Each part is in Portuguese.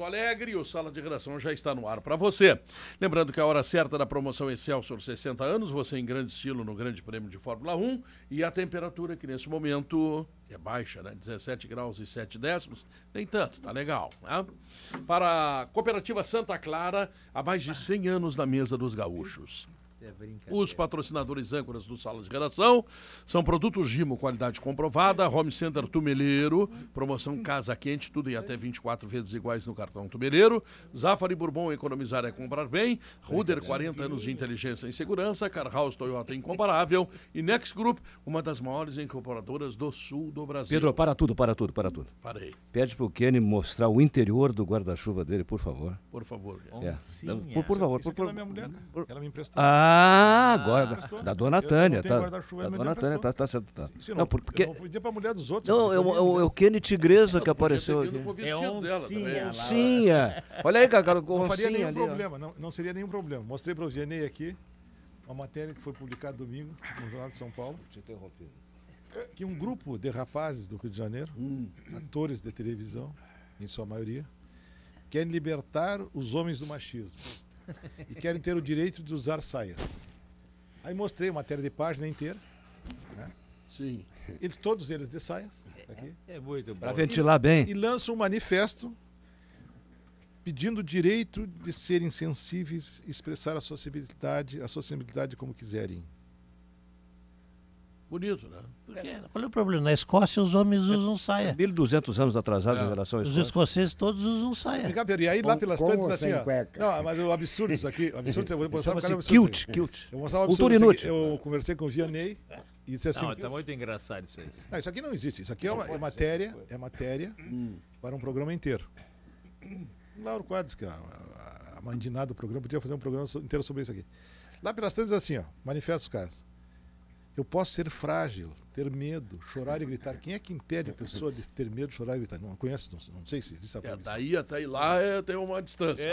Alegre, o Sala de Redação já está no ar para você. Lembrando que a hora certa da promoção Excelsior 60 anos, você em grande estilo no Grande Prêmio de Fórmula 1 e a temperatura que nesse momento é baixa, né? 17 graus e 7 décimos, nem tanto, tá legal, né? Para a Cooperativa Santa Clara, há mais de 100 anos na mesa dos gaúchos. Os patrocinadores âncoras do Sala de Redação são Produtos Gimo, qualidade comprovada, Home Center Tumeleiro, promoção Casa Quente, tudo em até 24 vezes iguais no cartão Tumeleiro, Zafari Bourbon, economizar é comprar bem, Ruder, 40 anos de inteligência e segurança, Car House Toyota incomparável e Next Group, uma das maiores incorporadoras do sul do Brasil. Pedro, para tudo. Parei. Pede pro Kenny mostrar o interior do guarda-chuva dele, por favor. Por favor. Por favor. Isso aqui é da minha mulher, cara. Ela me emprestou. Agora, da dona Tânia, tá? Da dona Tânia, tá certo. Não, porque eu não fui pra mulher dos outros. Não, é o Kenny Tigresa que apareceu aqui. É Oncinha. Olha aí, cara, com não faria oncinha nenhum ali, problema, não seria nenhum problema. Mostrei para o Genei aqui uma matéria que foi publicada domingo no Jornal de São Paulo. Que um grupo de rapazes do Rio de Janeiro, atores de televisão, em sua maioria, querem libertar os homens do machismo e querem ter o direito de usar saias. Aí mostrei a matéria de página inteira, né? Sim. Todos eles de saias, aqui, É muito bom. Para ventilar bem. e lançam um manifesto pedindo o direito de serem sensíveis e expressar a sociabilidade como quiserem. Bonito, né? Qual é o problema? Na Escócia os homens usam saia. 1.200 anos atrasados em relação a Os isso. escoceses todos usam saia. E aí lá pelas tantas assim, ó. cueca? Não, mas o absurdo isso aqui, o absurdo, eu vou mostrar um Chama-se absurdo. kilt. Eu vou mostrar um Cultura absurdo. Isso aqui. inútil. Eu conversei com o Vianney e disse assim: Não, tá muito engraçado isso aí. não, isso aqui não existe. Isso aqui é matéria para um programa inteiro. O Lauro Quadros, que é a mãe de nada do programa, podia fazer um programa inteiro sobre isso aqui. Lá pelas tantas assim, ó, manifesta os caras. Eu posso ser frágil, ter medo, chorar e gritar. Quem é que impede a pessoa de ter medo, chorar e gritar? Não conhece, não sei se existe a proibição. Daí até ir lá tem uma distância.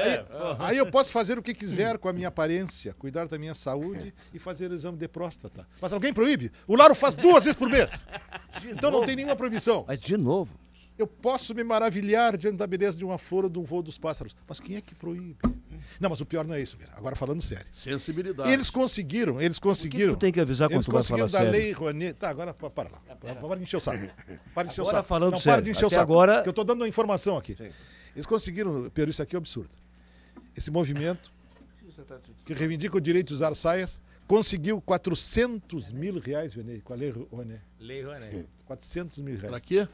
Aí eu posso fazer o que quiser com a minha aparência, cuidar da minha saúde e fazer o exame de próstata. Mas alguém proíbe? O Lauro faz 2 vezes por mês. Então não tem nenhuma proibição. Mas de novo. Eu posso me maravilhar diante da beleza de uma flor ou de um voo dos pássaros. Mas quem é que proíbe? Não, mas o pior não é isso, cara. Agora falando sério. Sensibilidade. Eles conseguiram. O que tu tem que avisar quando Eles tu vai falar conseguiram da sério? Lei Rouanet. Tá, agora para lá. Para de encher o saco. Para de encher o Agora saco. falando Não, sério. para de encher o Até saco. agora- Porque eu estou dando uma informação aqui. Sim. Eles conseguiram, Pedro, isso aqui é absurdo. Esse movimento que reivindica o direito de usar saias conseguiu 400 mil reais, Vianney, com a Lei Rouanet. Lei Rouanet. 400 mil reais. Pra quê?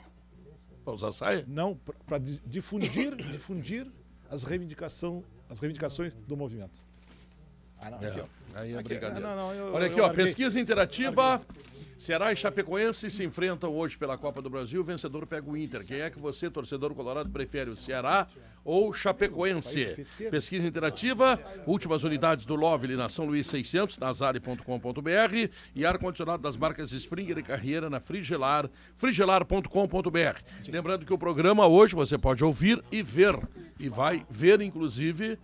Pra usar saia? Não, para difundir as reivindicações do movimento. Ah, não, aqui, ó. Aí é Aqui, brincadeira. não, Olha aqui, eu ó, larguei. pesquisa interativa. Ceará e Chapecoense se enfrentam hoje pela Copa do Brasil. O vencedor pega o Inter. Quem é que você, torcedor colorado, prefere, o Ceará ou Chapecoense? Pesquisa interativa, últimas unidades do Lovely na São Luís 600, na Zari.com.br e ar-condicionado das marcas Springer e Carreira na Frigelar, frigelar.com.br. Lembrando que o programa hoje você pode ouvir e ver. E vai ver, inclusive,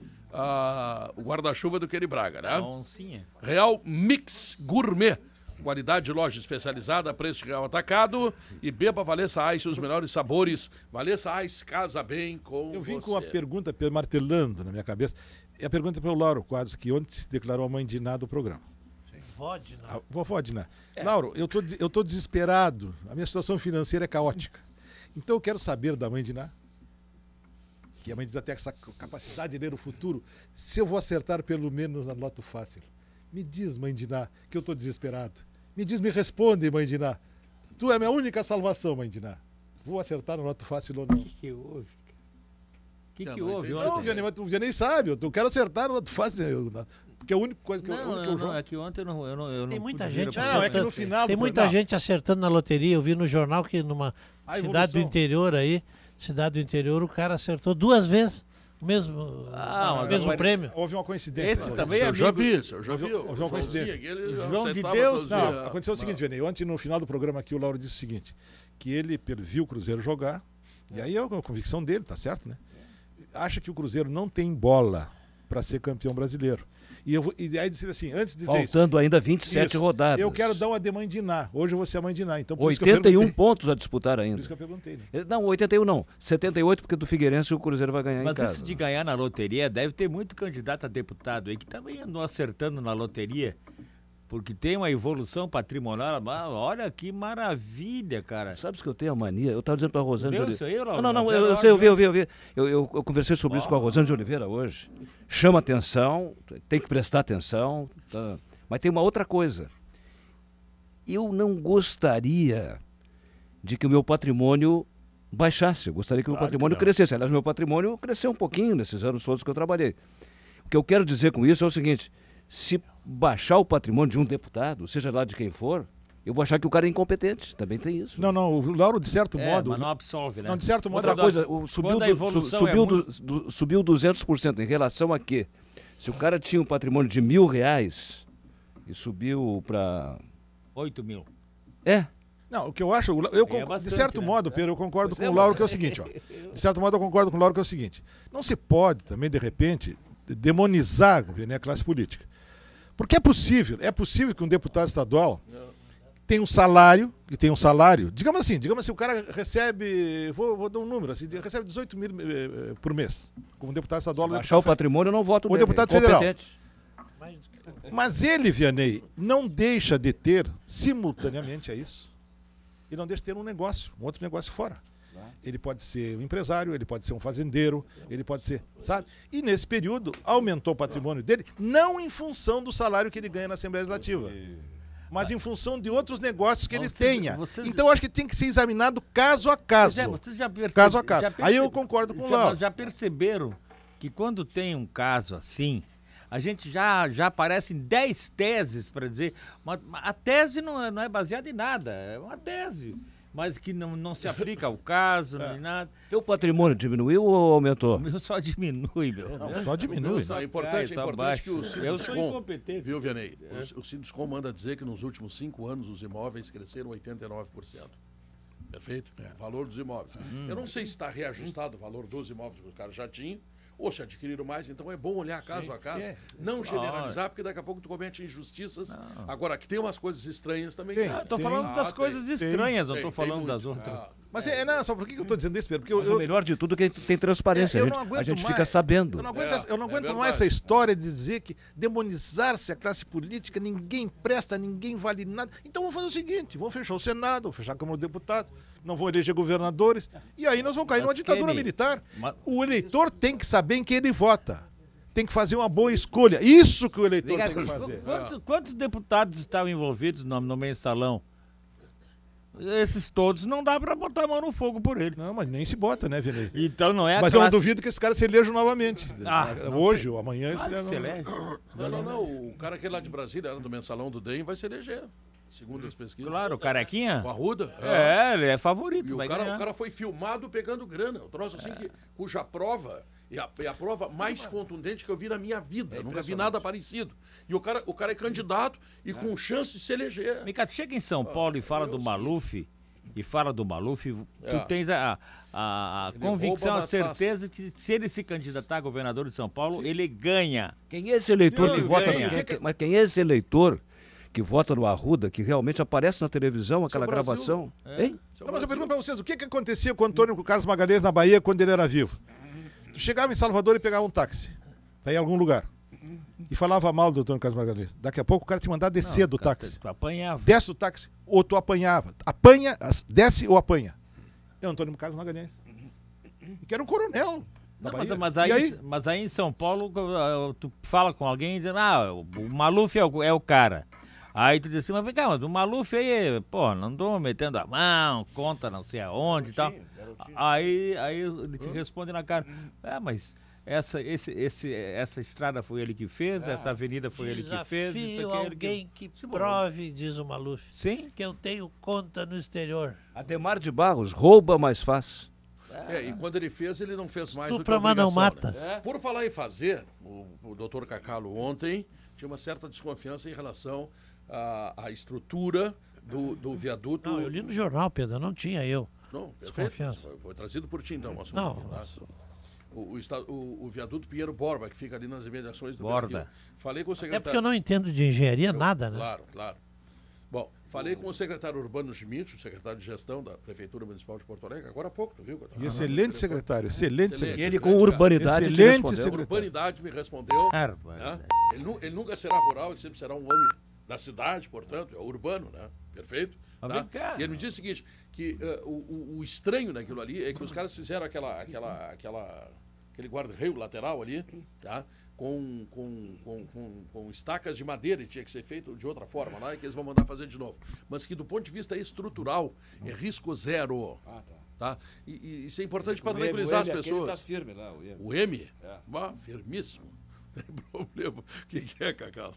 o guarda-chuva do Kenny Braga, né? A oncinha. Real Mix Gourmet. Qualidade de loja especializada, preço real atacado. E beba Valessa Ice, os melhores sabores. Valessa Ice casa bem com Eu vim você. com uma pergunta martelando na minha cabeça. É a pergunta para o Lauro Quadros, que ontem se declarou a mãe de nada do programa. Vodna. A vovó Diná. Lauro, eu tô desesperado. A minha situação financeira é caótica. Então eu quero saber da mãe Diná, que a mãe Diná tem essa capacidade de ler o futuro, se eu vou acertar pelo menos na Loto Fácil. Me diz, mãe Diná, que eu tô desesperado. Me responde, mãe Diná. Tu é a minha única salvação, mãe Diná. Vou acertar no Loto Fácil ou não? O que houve? O que Não, houve não ontem? Não, Vianney, mas o Vianney sabe. Eu quero acertar no Loto Fácil. Porque é a única coisa que eu jogo. É que ontem eu não Tem muita pude ver gente a Não, é que no final... Tem muita gente acertando na loteria. Eu vi no jornal que numa A cidade do evolução. interior aí, o cara acertou 2 vezes o mesmo, mas o mesmo agora- prêmio. Houve uma coincidência. Esse né? também Eu é já amigo. vi isso, eu já vi. Houve uma coincidência. João de Deus? Não, aconteceu o seguinte, Vianney. Ontem, no final do programa aqui, o Lauro disse o seguinte, que ele viu o Cruzeiro jogar, e aí é a convicção dele, tá certo, né? Acha que o Cruzeiro não tem bola para ser campeão brasileiro. E aí disse assim, antes de dizer Faltando ainda 27 isso, rodadas. eu quero dar uma de Mandiná. Hoje eu vou ser a Mandiná. Então, por isso que eu 81 perguntei. pontos a disputar Por ainda. isso que eu perguntei. Né? Não, 81 não. 78 porque do Figueirense o Cruzeiro vai ganhar Mas em casa. isso de ganhar na loteria, deve ter muito candidato a deputado aí que também andou acertando na loteria. Porque tem uma evolução patrimonial. Olha que maravilha, cara. Sabe que eu tenho a mania? Eu estava dizendo para a Rosane de Deu isso aí, Oliveira. Lauro? Não, Mas eu era sei, eu vi. ótimo. Eu conversei sobre isso com a Rosane de Oliveira hoje. Chama atenção, tem que prestar atenção. Tá? Mas tem uma outra coisa. Eu não gostaria de que o meu patrimônio baixasse. Eu gostaria que o meu Claro que patrimônio não. crescesse. Aliás, meu patrimônio cresceu um pouquinho nesses anos todos que eu trabalhei. O que eu quero dizer com isso é o seguinte: se baixar o patrimônio de um deputado, seja lá de quem for, eu vou achar que o cara é incompetente. Também tem isso. Não, o Lauro, de certo modo... Mas não absolve, né? Não, de certo modo... Outra coisa, quando a evolução subiu 200% em relação a quê? Se o cara tinha um patrimônio de R$1.000 e subiu para... 8 mil. É. Não, o que eu acho... bastante, de certo né? modo, Pedro, eu concordo com o Lauro, que é o seguinte, ó. De certo modo, eu concordo com o Lauro, que é o seguinte. Não se pode também, de repente, demonizar, né, a classe política. Porque é possível que um deputado estadual tenha um salário, digamos assim, o cara recebe, vou dar um número, assim, recebe 18 mil por mês, como deputado estadual. Baixar o patrimônio, eu não voto nele. deputado federal. Competente. Mas ele, Vianney, não deixa de ter, simultaneamente a isso, e não deixa de ter um outro negócio fora. Ele pode ser um empresário, ele pode ser um fazendeiro, ele pode ser, sabe? E nesse período aumentou o patrimônio dele, não em função do salário que ele ganha na Assembleia Legislativa, mas em função de outros negócios que ele tenha. Então eu acho que tem que ser examinado caso a caso. Vocês já Caso a caso. Aí eu concordo com o Lauro. Já perceberam que quando tem um caso assim, a gente já aparecem 10 teses para dizer, mas a tese não é baseada em nada, é uma tese, mas que não se aplica ao caso, nem nada. Teu patrimônio diminuiu ou aumentou? O meu só diminui, meu. Não, só diminui. É importante que o Eu sou Sinduscom, incompetente. viu, Vianney? O Sinduscom manda dizer que nos últimos 5 anos os imóveis cresceram 89%. Perfeito? O valor dos imóveis. Eu não sei se está reajustado o valor dos imóveis que os caras já tinham, ou se adquiriram mais, então é bom olhar caso a caso, não generalizar, porque daqui a pouco tu comete injustiças. Não. Agora, que tem umas coisas estranhas também. Estou falando das coisas estranhas, não estou falando muito. das outras. Mas sabe por que eu estou dizendo isso, Pedro? Porque Mas o melhor de tudo é que tem transparência. A gente fica sabendo. Eu não aguento mais essa história de dizer que demonizar-se a classe política, ninguém presta, ninguém vale nada. Então vamos fazer o seguinte, vamos fechar o Senado, vamos fechar a Câmara dos Deputados, não vão eleger governadores, e aí nós vamos cair numa ditadura militar. O eleitor tem que saber em quem ele vota. Tem que fazer uma boa escolha. Isso que o eleitor tem que fazer. Quantos deputados estavam envolvidos no mensalão? Esses todos não dá pra botar a mão no fogo por eles. Não, mas nem se bota, né, Vianney? Então não é a Mas classe... eu não duvido que esses caras se elejam novamente. Hoje ou amanhã eles Claro que se elege. Não. O cara que é lá de Brasília, era do mensalão do DEM, vai se eleger. Segundo as pesquisas. Claro, o Carequinha? O Arruda? Ele é favorito. E o vai cara, ganhar. o cara foi filmado pegando grana. O troço assim cuja prova é a prova mais contundente que eu vi na minha vida. Nunca vi nada parecido. E o cara é candidato e com chance de se eleger. Mica, tu chega em São Paulo e fala do Maluf, tu tens a convicção, a certeza que se ele se candidatar a governador de São Paulo, ele ganha. Quem é esse eleitor que vota ganha. Mas quem é esse eleitor que vota no Arruda, que realmente aparece na televisão, aquela gravação? Hein? Então, mas eu pergunto para vocês, o que acontecia com o Antônio Carlos Magalhães na Bahia quando ele era vivo? Tu chegava em Salvador e pegava um táxi, para ir a algum lugar, e falava mal do Antônio Carlos Magalhães. Daqui a pouco o cara te mandava descer do táxi. Tu apanhava. Desce do táxi, ou tu apanhava. Desce ou apanha. É o Antônio Carlos Magalhães. Que era um coronel. Não, mas aí em São Paulo, tu fala com alguém dizendo, o Maluf é o cara. Aí tu diz assim, mas vem cá, mas o Maluf aí, pô, não andou metendo a mão, conta não sei aonde e tal. Aí ele te responde na cara, mas essa estrada foi ele que fez, essa avenida foi ele que fez. Desafio alguém que prove, diz o Maluf, sim? Que eu tenho conta no exterior. Ademar de Barros, rouba, mas faz. E quando ele fez, ele não fez mais do que Estupra, mas não mata. Né? Por falar em fazer, o doutor Cacalo ontem tinha uma certa desconfiança em relação à estrutura do viaduto. Não, eu li no jornal, Pedro, não tinha eu. Não, desconfiança. Foi trazido por ti, então, o assunto. Não, aqui, tá? o viaduto Pinheiro Borba, que fica ali nas imediações do Borda. Beira-Rio. Falei com o É secretário. porque eu não entendo de engenharia nada, né? Claro. Bom, falei com o secretário Urbano Schmidt, o secretário de gestão da Prefeitura Municipal de Porto Alegre, agora há pouco, tu viu? E excelente secretário, excelente E secretário. ele com urbanidade te Excelente respondeu. secretário. Urbanidade me respondeu. Barbaridade. Né? Ele nunca será rural, ele sempre será um homem da cidade, portanto, é urbano, né? Perfeito? Mas Tá? vem cá. E ele me disse o seguinte, que o estranho naquilo ali é que os caras fizeram aquele guarda-reio lateral ali, tá? Com estacas de madeira, e tinha que ser feito de outra forma lá, e que eles vão mandar fazer de novo. Mas que do ponto de vista estrutural é risco zero. Tá? E isso é importante para tranquilizar as pessoas. Tá firme lá, o M. O M? Firmíssimo. Não tem problema. O que é, Cacau?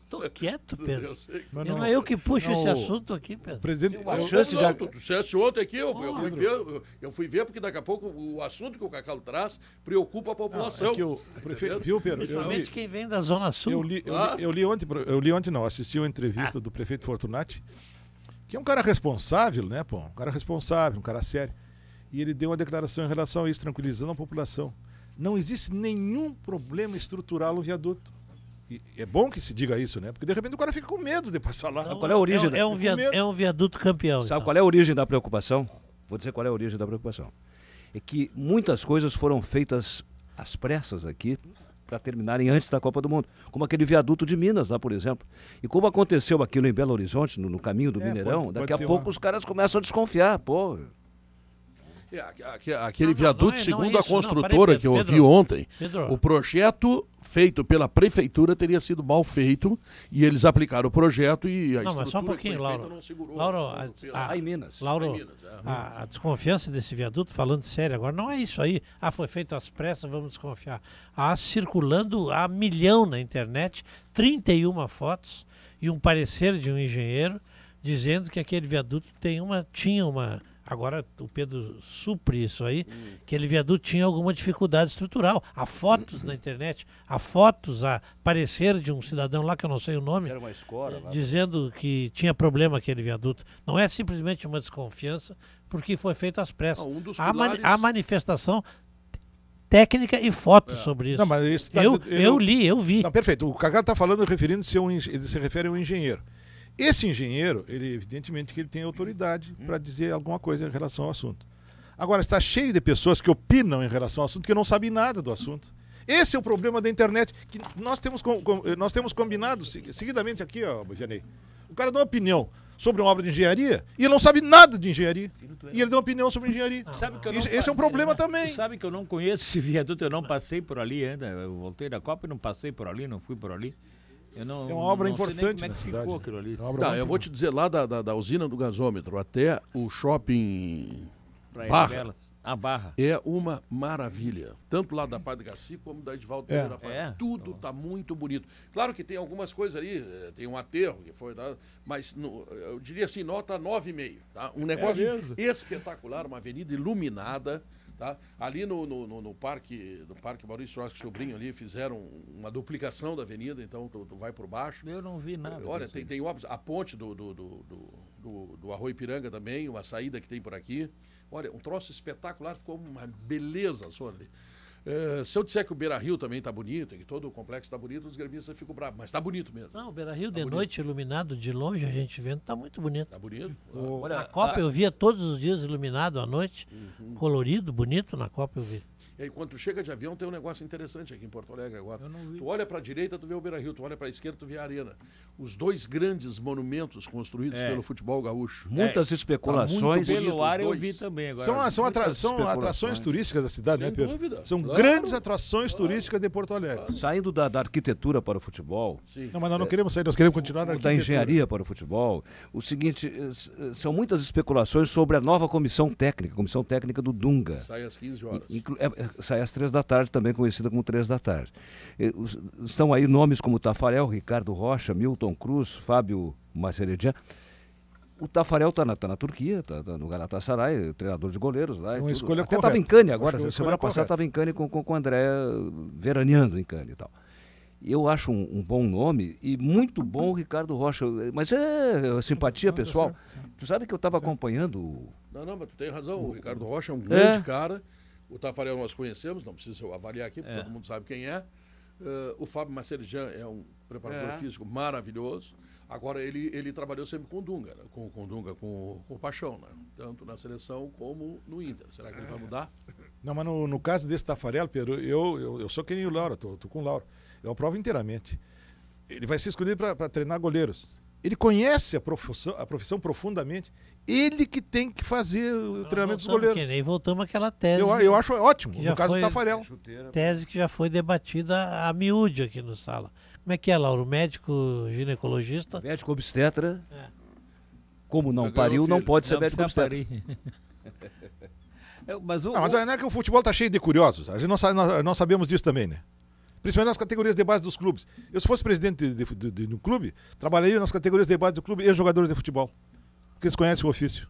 Tô quieto, Pedro. Eu sei. Mas Não é eu que puxo esse assunto aqui, O Pedro. presidente, Uma eu- chance de... Tu disseste ontem aqui, eu fui ver, porque daqui a pouco o assunto que o Cacau traz preocupa a população. é que o prefeito, viu, Pedro? Principalmente quem vem da Zona Sul. Eu li ontem, não, assisti uma entrevista do prefeito Fortunati, que é um cara responsável, né, pô? Um cara responsável, um cara sério. E ele deu uma declaração em relação a isso, tranquilizando a população. Não existe nenhum problema estrutural no viaduto. E é bom que se diga isso, né? Porque de repente o cara fica com medo de passar lá. Não, qual é a origem da- é um viaduto campeão. Sabe então. qual é a origem da preocupação? Vou dizer qual é a origem da preocupação. É que muitas coisas foram feitas às pressas aqui para terminarem antes da Copa do Mundo. Como aquele viaduto de Minas lá, por exemplo. E como aconteceu aquilo em Belo Horizonte, no caminho do Mineirão, pode daqui a ter pouco uma- os caras começam a desconfiar. Pô, Aquele Não, viaduto, não é segundo a isso. Não, construtora peraí, que eu ouvi Pedro. ontem, Pedro. o projeto feito pela prefeitura teria sido mal feito e eles aplicaram o projeto e a Não, mas só um estrutura pouquinho, que foi feita Lauro. não segurou. Lauro, lá em Minas. Lauro, Lá em Minas, é. a desconfiança desse viaduto, falando sério agora, não é isso aí. Ah, foi feito às pressas, vamos desconfiar. Circulando a milhão na internet, 31 fotos e um parecer de um engenheiro dizendo que aquele viaduto tinha uma... Agora o Pedro supre isso aí, que aquele viaduto tinha alguma dificuldade estrutural. Há fotos na internet, há parecer de um cidadão lá, que eu não sei o nome, Era uma escola lá. dizendo que tinha problema aquele viaduto. Não é simplesmente uma desconfiança, porque foi feito às pressas. Não, um dos Há pilares- há manifestação técnica e fotos sobre isso. Não, mas isso tá- eu li, eu vi. Não, perfeito. O Cacá está falando, referindo-se a ele se refere a um engenheiro. Esse engenheiro, ele evidentemente que ele tem autoridade para dizer alguma coisa em relação ao assunto. Agora, está cheio de pessoas que opinam em relação ao assunto que não sabem nada do assunto. Esse é o problema da internet, que nós temos combinado seguidamente aqui, ó, Janei. O cara dá uma opinião sobre uma obra de engenharia e ele não sabe nada de engenharia. E ele dá uma opinião sobre engenharia. Sabe que eu não Esse é um problema também. Sabe que eu não conheço esse viaduto, eu não passei por ali ainda. Eu voltei da Copa e não passei por ali, não fui por ali. Eu não, É uma obra não sei nem importante como é na que cidade. ficou aquilo ali. É uma obra Tá, muito eu vou te dizer, lá da usina do gasômetro até o shopping Praia Barra. Belas. A Barra. é uma maravilha. Tanto lá da Padre Garcia como da Edivaldo Pereira Paiva. É. Tudo está muito bonito. Claro que tem algumas coisas ali, tem um aterro que foi, tá? Mas eu diria assim, nota 9,5. Tá? Um negócio mesmo? espetacular, uma avenida iluminada. Tá? Ali no parque Maurício Rosque Sobrinho ali fizeram uma duplicação da avenida, então tu vai por baixo. Eu não vi nada. Olha, disso. tem obras, a ponte do Arroio Ipiranga também, uma saída que tem por aqui. Olha, um troço espetacular, ficou uma beleza só ali. Se eu disser que o Beira-Rio também está bonito, que todo o complexo está bonito, os gremistas ficam bravos, mas está bonito mesmo. Não, o Beira-Rio de bonito. noite, iluminado de longe, a gente vendo, tá muito bonito. Está bonito. Olha, Na Copa eu via todos os dias iluminado à noite, colorido, bonito, na Copa eu vi. E aí, quando tu chega de avião, tem um negócio interessante aqui em Porto Alegre agora. Eu não vi. Tu olha para a direita, tu vê o Beira-Rio, tu olha para a esquerda, tu vê a Arena. Os dois grandes monumentos construídos É. pelo futebol gaúcho. muitas especulações. bonito. Pelo ar eu dois. vi também agora. São Muitas atrações especulações. turísticas da cidade, Sem né, Pedro? dúvida. São Claro. grandes atrações turísticas de Porto Alegre. Saindo da arquitetura para o futebol, Sim. Não, mas nós não queremos sair, nós queremos continuar na da arquitetura. engenharia para o futebol, o seguinte, são muitas especulações sobre a nova comissão técnica do Dunga. Sai às 15 horas. Sai às 3 da tarde, também conhecida como 3 da tarde. Estão aí nomes como Tafarel, Ricardo Rocha, Milton Cruz, Fábio Maceredian. O Tafarel está na Turquia, está no Galatasaray, treinador de goleiros lá. É e uma tudo. escolha Até estava correta. em Cannes Acho agora, que é uma semana escolha passada correta. estava em Cannes com o André veraneando em Cannes e tal. Eu acho um bom nome e muito bom o Ricardo Rocha, mas é simpatia pessoal. Tu sabe que eu estava acompanhando Não, mas tu tem razão. O Ricardo Rocha é um grande cara. O Tafarel nós conhecemos, não preciso eu avaliar aqui, porque todo mundo sabe quem é. O Fábio Macerijan é um preparador físico maravilhoso. Agora, ele trabalhou sempre com o Dunga, né? com o Paixão, né? Tanto na seleção como no Inter. Será que ele vai mudar? Não, mas no caso desse Tafarel, Pedro, eu sou que nem o Lauro, tô com o Lauro. Eu aprovo inteiramente. Ele vai ser escolhido para treinar goleiros. Ele conhece a profissão profundamente. Ele que tem que fazer o treinamento dos goleiros. E voltamos àquela tese. Eu acho ótimo, no caso do Tafarel. Tese que já foi debatida a miúde aqui no Sala. Como é que é, Lauro? Médico ginecologista? Médico obstetra. Como não pariu, não pode ser médico obstetra. Mas não é que o futebol está cheio de curiosos. A gente nós sabemos disso também, né? Principalmente nas categorias de base dos clubes. Eu, se fosse presidente de um clube, trabalharia nas categorias de base do clube e jogadores de futebol. Porque eles conhecem o ofício.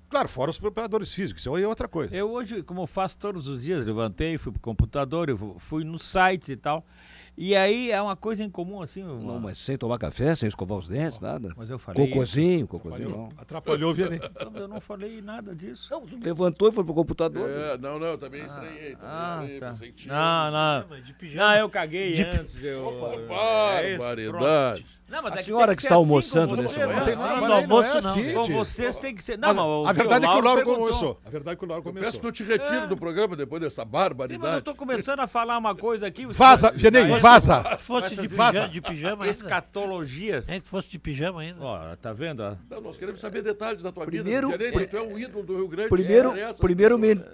Claro, fora os preparadores físicos, isso aí é outra coisa. Eu hoje, como eu faço todos os dias, levantei, fui pro computador, eu fui no site e tal. E aí é uma coisa em comum, assim. Não, mas sem tomar café, sem escovar os dentes, nada. Mas eu falei. Cocôzinho não. Atrapalhou o Vianney. Eu não falei nada disso. Não, levantou e foi pro computador. Não, eu também estranhei. Tá. Pensei que tinha. Não, eu caguei antes. Barbaridade. A senhora que está almoçando nesse momento. Com vocês tem que ser. A verdade é que o Lauro começou. A verdade é que o Lauro começou. Peço que eu te retiro do programa depois dessa barbaridade. Mas eu tô começando a falar uma coisa aqui. Vaza, Vianney, vaza. Se fosse de pijama ainda. Escatologias. Se fosse de pijama ainda. Ó, tá vendo? Não, nós queremos saber detalhes da tua vida. Tu é um ídolo do Rio Grande.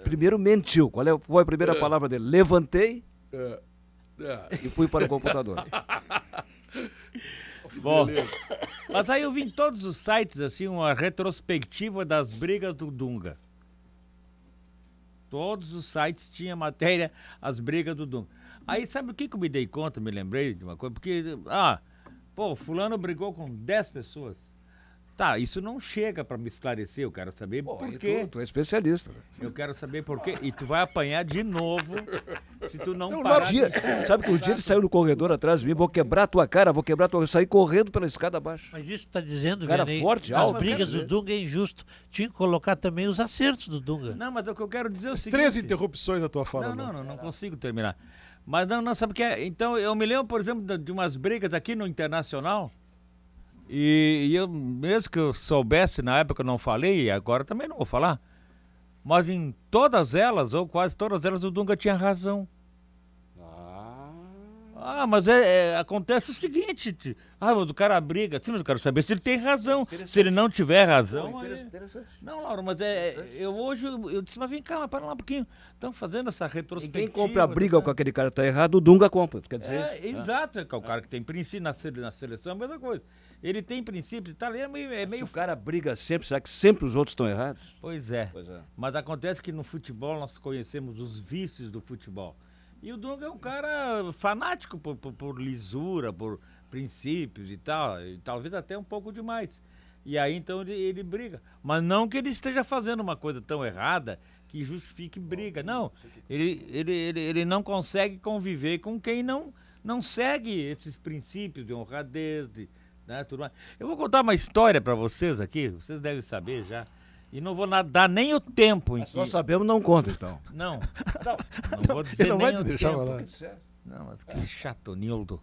Primeiro mentiu. Qual foi a primeira palavra dele? Levantei e fui para o computador. Bom, mas aí eu vi em todos os sites assim uma retrospectiva das brigas do Dunga. Todos os sites tinham matéria, as brigas do Dunga. Aí sabe o que eu me dei conta, me lembrei de uma coisa? Porque, fulano brigou com 10 pessoas. Tá, isso não chega pra me esclarecer, eu quero saber por quê. Tu é especialista. Eu quero saber por quê. E tu vai apanhar de novo se tu não parar. Sabe que um dia ele saiu no corredor atrás de mim, vou quebrar tua cara, eu saí correndo pela escada abaixo. Mas isso tá dizendo, cara Vianney, forte, as brigas do Dunga é injusto. Tinha que colocar também os acertos do Dunga. Não, mas o que eu quero dizer é o seguinte... 13 interrupções da tua fala. Não consigo terminar. Mas não, sabe o que é? Então, eu me lembro, por exemplo, de umas brigas aqui no Internacional. E eu, mesmo que eu soubesse na época, eu não falei, e agora também não vou falar. Mas em todas elas, ou quase todas elas, o Dunga tinha razão. Mas acontece o seguinte, mas o cara briga, sim, mas eu quero saber se ele tem razão. Se ele não tiver razão... Interessante. Não, Lauro, mas hoje eu disse, mas vem cá, para lá um pouquinho. Estão fazendo essa retrospectiva. Quem compra a briga com aquele cara que tá errado, o Dunga compra, quer dizer isso? Exato, é o cara que tem princípio na seleção, é a mesma coisa. Ele tem princípios e tal, é meio... Se o cara briga sempre, será que sempre os outros estão errados? Pois é. Mas acontece que no futebol nós conhecemos os vícios do futebol. E o Dunga é um cara fanático por lisura, por princípios e tal, e talvez até um pouco demais. E aí então ele briga. Mas não que ele esteja fazendo uma coisa tão errada que justifique briga. Não, ele não consegue conviver com quem não segue esses princípios de honradez, tudo mais. Eu vou contar uma história para vocês aqui, vocês devem saber já. E não vou dar nem o tempo em que... Nós sabemos, não conta, então. Não vou dizer não nem vai te o deixar tempo. falar. Não, mas que chato, Nildo.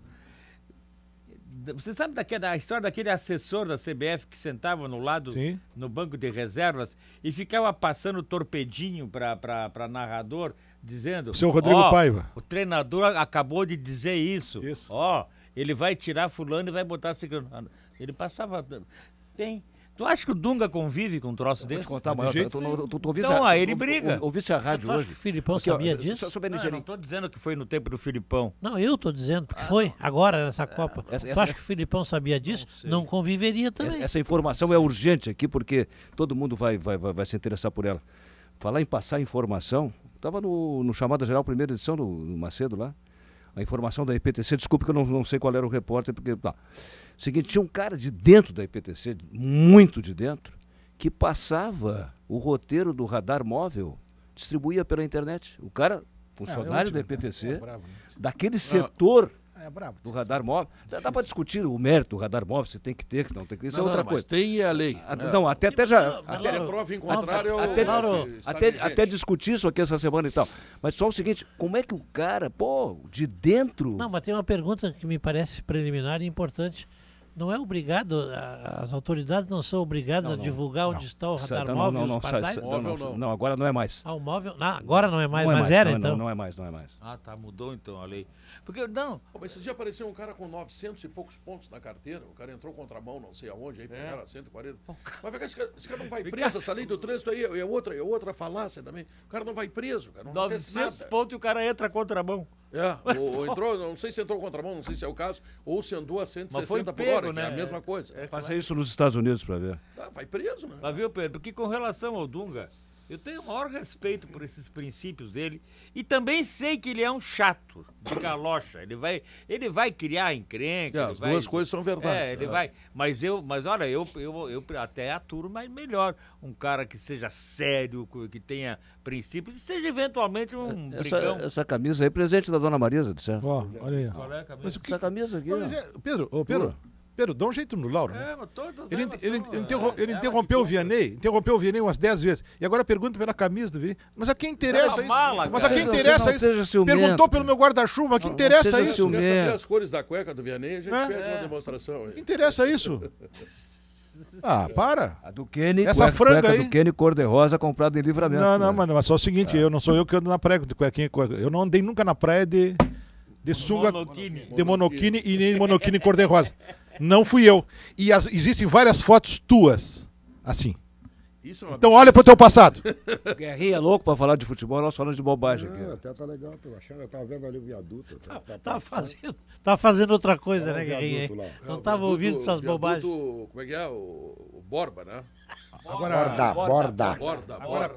Você sabe da história daquele assessor da CBF que sentava no lado, no banco de reservas, e ficava passando torpedinho para narrador, dizendo... O seu Rodrigo Paiva. O treinador acabou de dizer isso. Ele vai tirar fulano e vai botar... Ele passava... Tu acha que o Dunga convive com um troço desse? Vou te contar, mas ele briga. Ouvisse a rádio hoje. Que o Filipão sabia disso? Eu não tô dizendo que foi no tempo do Filipão. Não, eu tô dizendo, porque foi agora nessa Copa. Tu acha que o Filipão sabia disso? Não conviveria também. Essa informação é urgente aqui, porque todo mundo vai se interessar por ela. Falar em passar informação, estava no Chamada Geral, primeira edição do Macedo lá. A informação da IPTC, desculpe que eu não sei qual era o repórter, porque... Seguinte, tinha um cara de dentro da IPTC, muito de dentro, que passava o roteiro do radar móvel, distribuía pela internet. O cara, funcionário da IPTC, daquele setor É brabo. do radar móvel. Dá para discutir o mérito do radar móvel, se tem que ter, se não tem que ter, isso é outra coisa. Mas tem a lei. Não, até já... Até a prova em contrário... Até discutir isso aqui essa semana e tal. Mas só o seguinte, como é que o cara, de dentro... Não, mas tem uma pergunta que me parece preliminar e importante. Não é obrigado, as autoridades não são obrigadas a divulgar onde está o radar móvel e os pardais? Não, agora não é mais. O móvel... Não, agora não é mais, mas era então. Não é mais. Ah, tá, mudou então a lei. Porque, não... Mas esse dia apareceu um cara com 900 e poucos pontos na carteira, o cara entrou contramão, não sei aonde, aí pegaram 140. Mas esse cara não vai preso, essa lei do trânsito aí é outra falácia também. O cara não vai preso, cara, não 900 pontos e o cara entra contramão. Ou entrou, não sei se entrou contramão, não sei se é o caso, ou se andou a 160 por hora, que é a mesma coisa. Faça isso nos Estados Unidos para ver. Vai preso, né? Mas viu, Pedro, porque com relação ao Dunga, eu tenho o maior respeito por esses princípios dele e também sei que ele é um chato de galocha. Ele vai criar encrenca. As duas coisas são verdades. Ele vai. Mas olha, eu até aturo, mas melhor. Um cara que seja sério, que tenha princípios e seja eventualmente um brigão. Essa camisa aí, presente da Dona Marisa, disseram. Olha aí. Qual é a camisa? Essa camisa aqui. Pedro, dá um jeito no Lauro. Né? Mas todas Ele interrompeu o Vianney, umas 10 vezes. E agora pergunta pela camisa do Vianney. Mas a quem interessa isso? Mas a quem interessa isso? Perguntou pelo meu guarda-chuva, mas a quem interessa isso? Se quer saber as cores da cueca do Vianney, a gente pede uma demonstração. Aí. Que interessa isso? Para. A do Kenny, essa franga aí. do Kenny cor-de-rosa comprada em Livramento. Não, mas só o seguinte, eu não sou eu que ando na praia de cuequinha. Eu não andei nunca na praia de sunga, de monoquine e nem monoquine cor-de-rosa. Não fui eu. E existem várias fotos tuas, assim. Então olha pro teu passado. Guerrinha é louco pra falar de futebol, nós falamos de bobagem aqui. Até tá legal, tô achando. Eu tava vendo ali o viaduto. Tá fazendo outra coisa, né, Guerrinha? Não tava ouvindo essas bobagens. Como é que é? O Borba, né? Borda. Agora,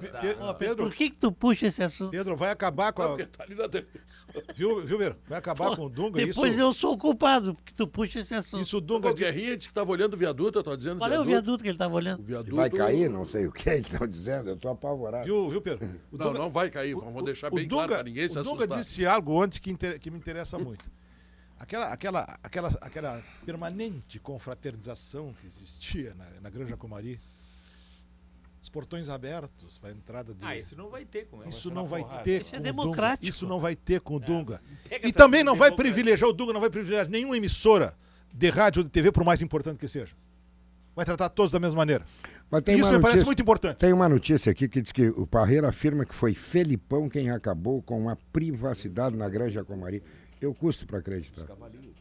Pedro, por que tu puxa esse assunto? Pedro, vai acabar com a... Porque tá ali na Viu, Pedro? Vai acabar com o Dunga. Depois eu sou o culpado, porque tu puxa esse assunto. Isso o Dunga... O Guerrinha disse que tava olhando o viaduto, eu tô dizendo Qual é o viaduto que ele tava olhando? O viaduto... Vai cair, não sei o que estão dizendo, eu tô apavorado. Viu, Pedro? Não vai cair, vamos deixar bem claro pra ninguém se assustar. O Dunga disse algo antes que me interessa muito. Aquela permanente confraternização que existia na Granja Comari, os portões abertos para a entrada de... isso não vai ter com ela. Isso não vai ter Isso é com o democrático. Dunga. Isso não vai ter com o Dunga. E também não vai privilegiar o Dunga, não vai privilegiar nenhuma emissora de rádio ou de TV, por mais importante que seja. Vai tratar todos da mesma maneira. Isso me parece muito importante. Tem uma notícia aqui que diz que o Parreira afirma que foi Felipão quem acabou com a privacidade na Granja Comari. Eu custo para acreditar.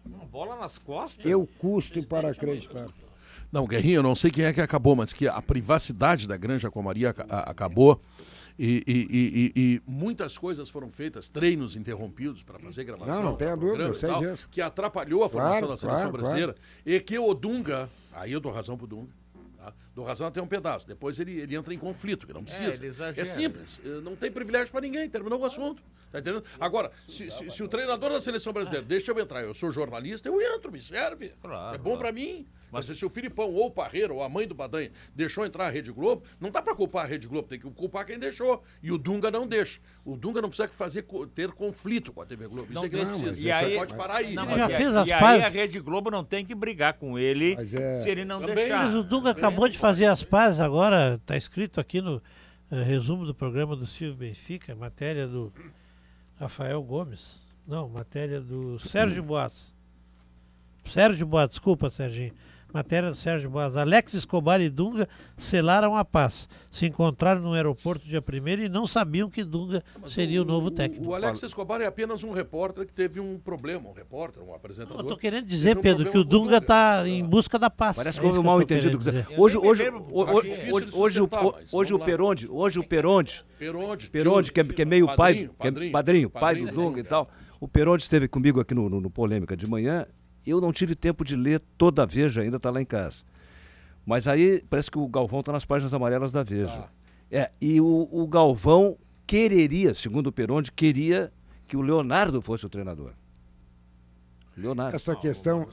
Uma bola nas costas? Eu custo para acreditar. Não, Guerrinha, eu não sei quem é que acabou, mas que a privacidade da Granja Comari acabou e muitas coisas foram feitas, treinos interrompidos para fazer gravação. Não tenha dúvida, eu sei disso. Que atrapalhou a formação da seleção brasileira. E que o Dunga, aí eu dou razão pro Dunga, tá? Dou razão até um pedaço, depois ele entra em conflito, que não precisa. É simples, não tem privilégio para ninguém, terminou o assunto. Tá entendendo? Agora, se o treinador da seleção brasileira deixa eu entrar, eu sou jornalista, eu entro, me serve. Claro, é bom para mim. Mas se o Filipão ou o Parreira ou a mãe do Badanha deixou entrar a Rede Globo, não dá para culpar a Rede Globo, tem que culpar quem deixou. E o Dunga não deixa. O Dunga não precisa ter conflito com a TV Globo. Isso é que não precisa. E aí, pode parar aí. Não, já fez as pazes. E aí a Rede Globo não tem que brigar com ele se ele não deixar. Mas o Dunga acabou de fazer as pazes agora, está escrito aqui no resumo do programa do Silvio Benfica, matéria do Rafael Gomes. Não, matéria do Sérgio Boas. Desculpa, Serginho. Matéria do Sérgio Boas. Alex Escobar e Dunga selaram a paz. Se encontraram no aeroporto dia 1º e não sabiam que Dunga seria o novo técnico. O Alex Escobar é apenas um repórter que teve um problema. Um apresentador. Eu estou querendo dizer, Pedro, que o Dunga está em busca da paz. Parece que houve um mal entendido. Hoje o Peronde, que é meio padrinho, pai do Dunga e tal. O Peronde esteve comigo aqui no Polêmica de manhã. Eu não tive tempo de ler toda a Veja, ainda está lá em casa. Mas aí parece que o Galvão está nas páginas amarelas da Veja. E o Galvão quereria, segundo o Peronde, queria que o Leonardo fosse o treinador. Leonardo. Essa questão...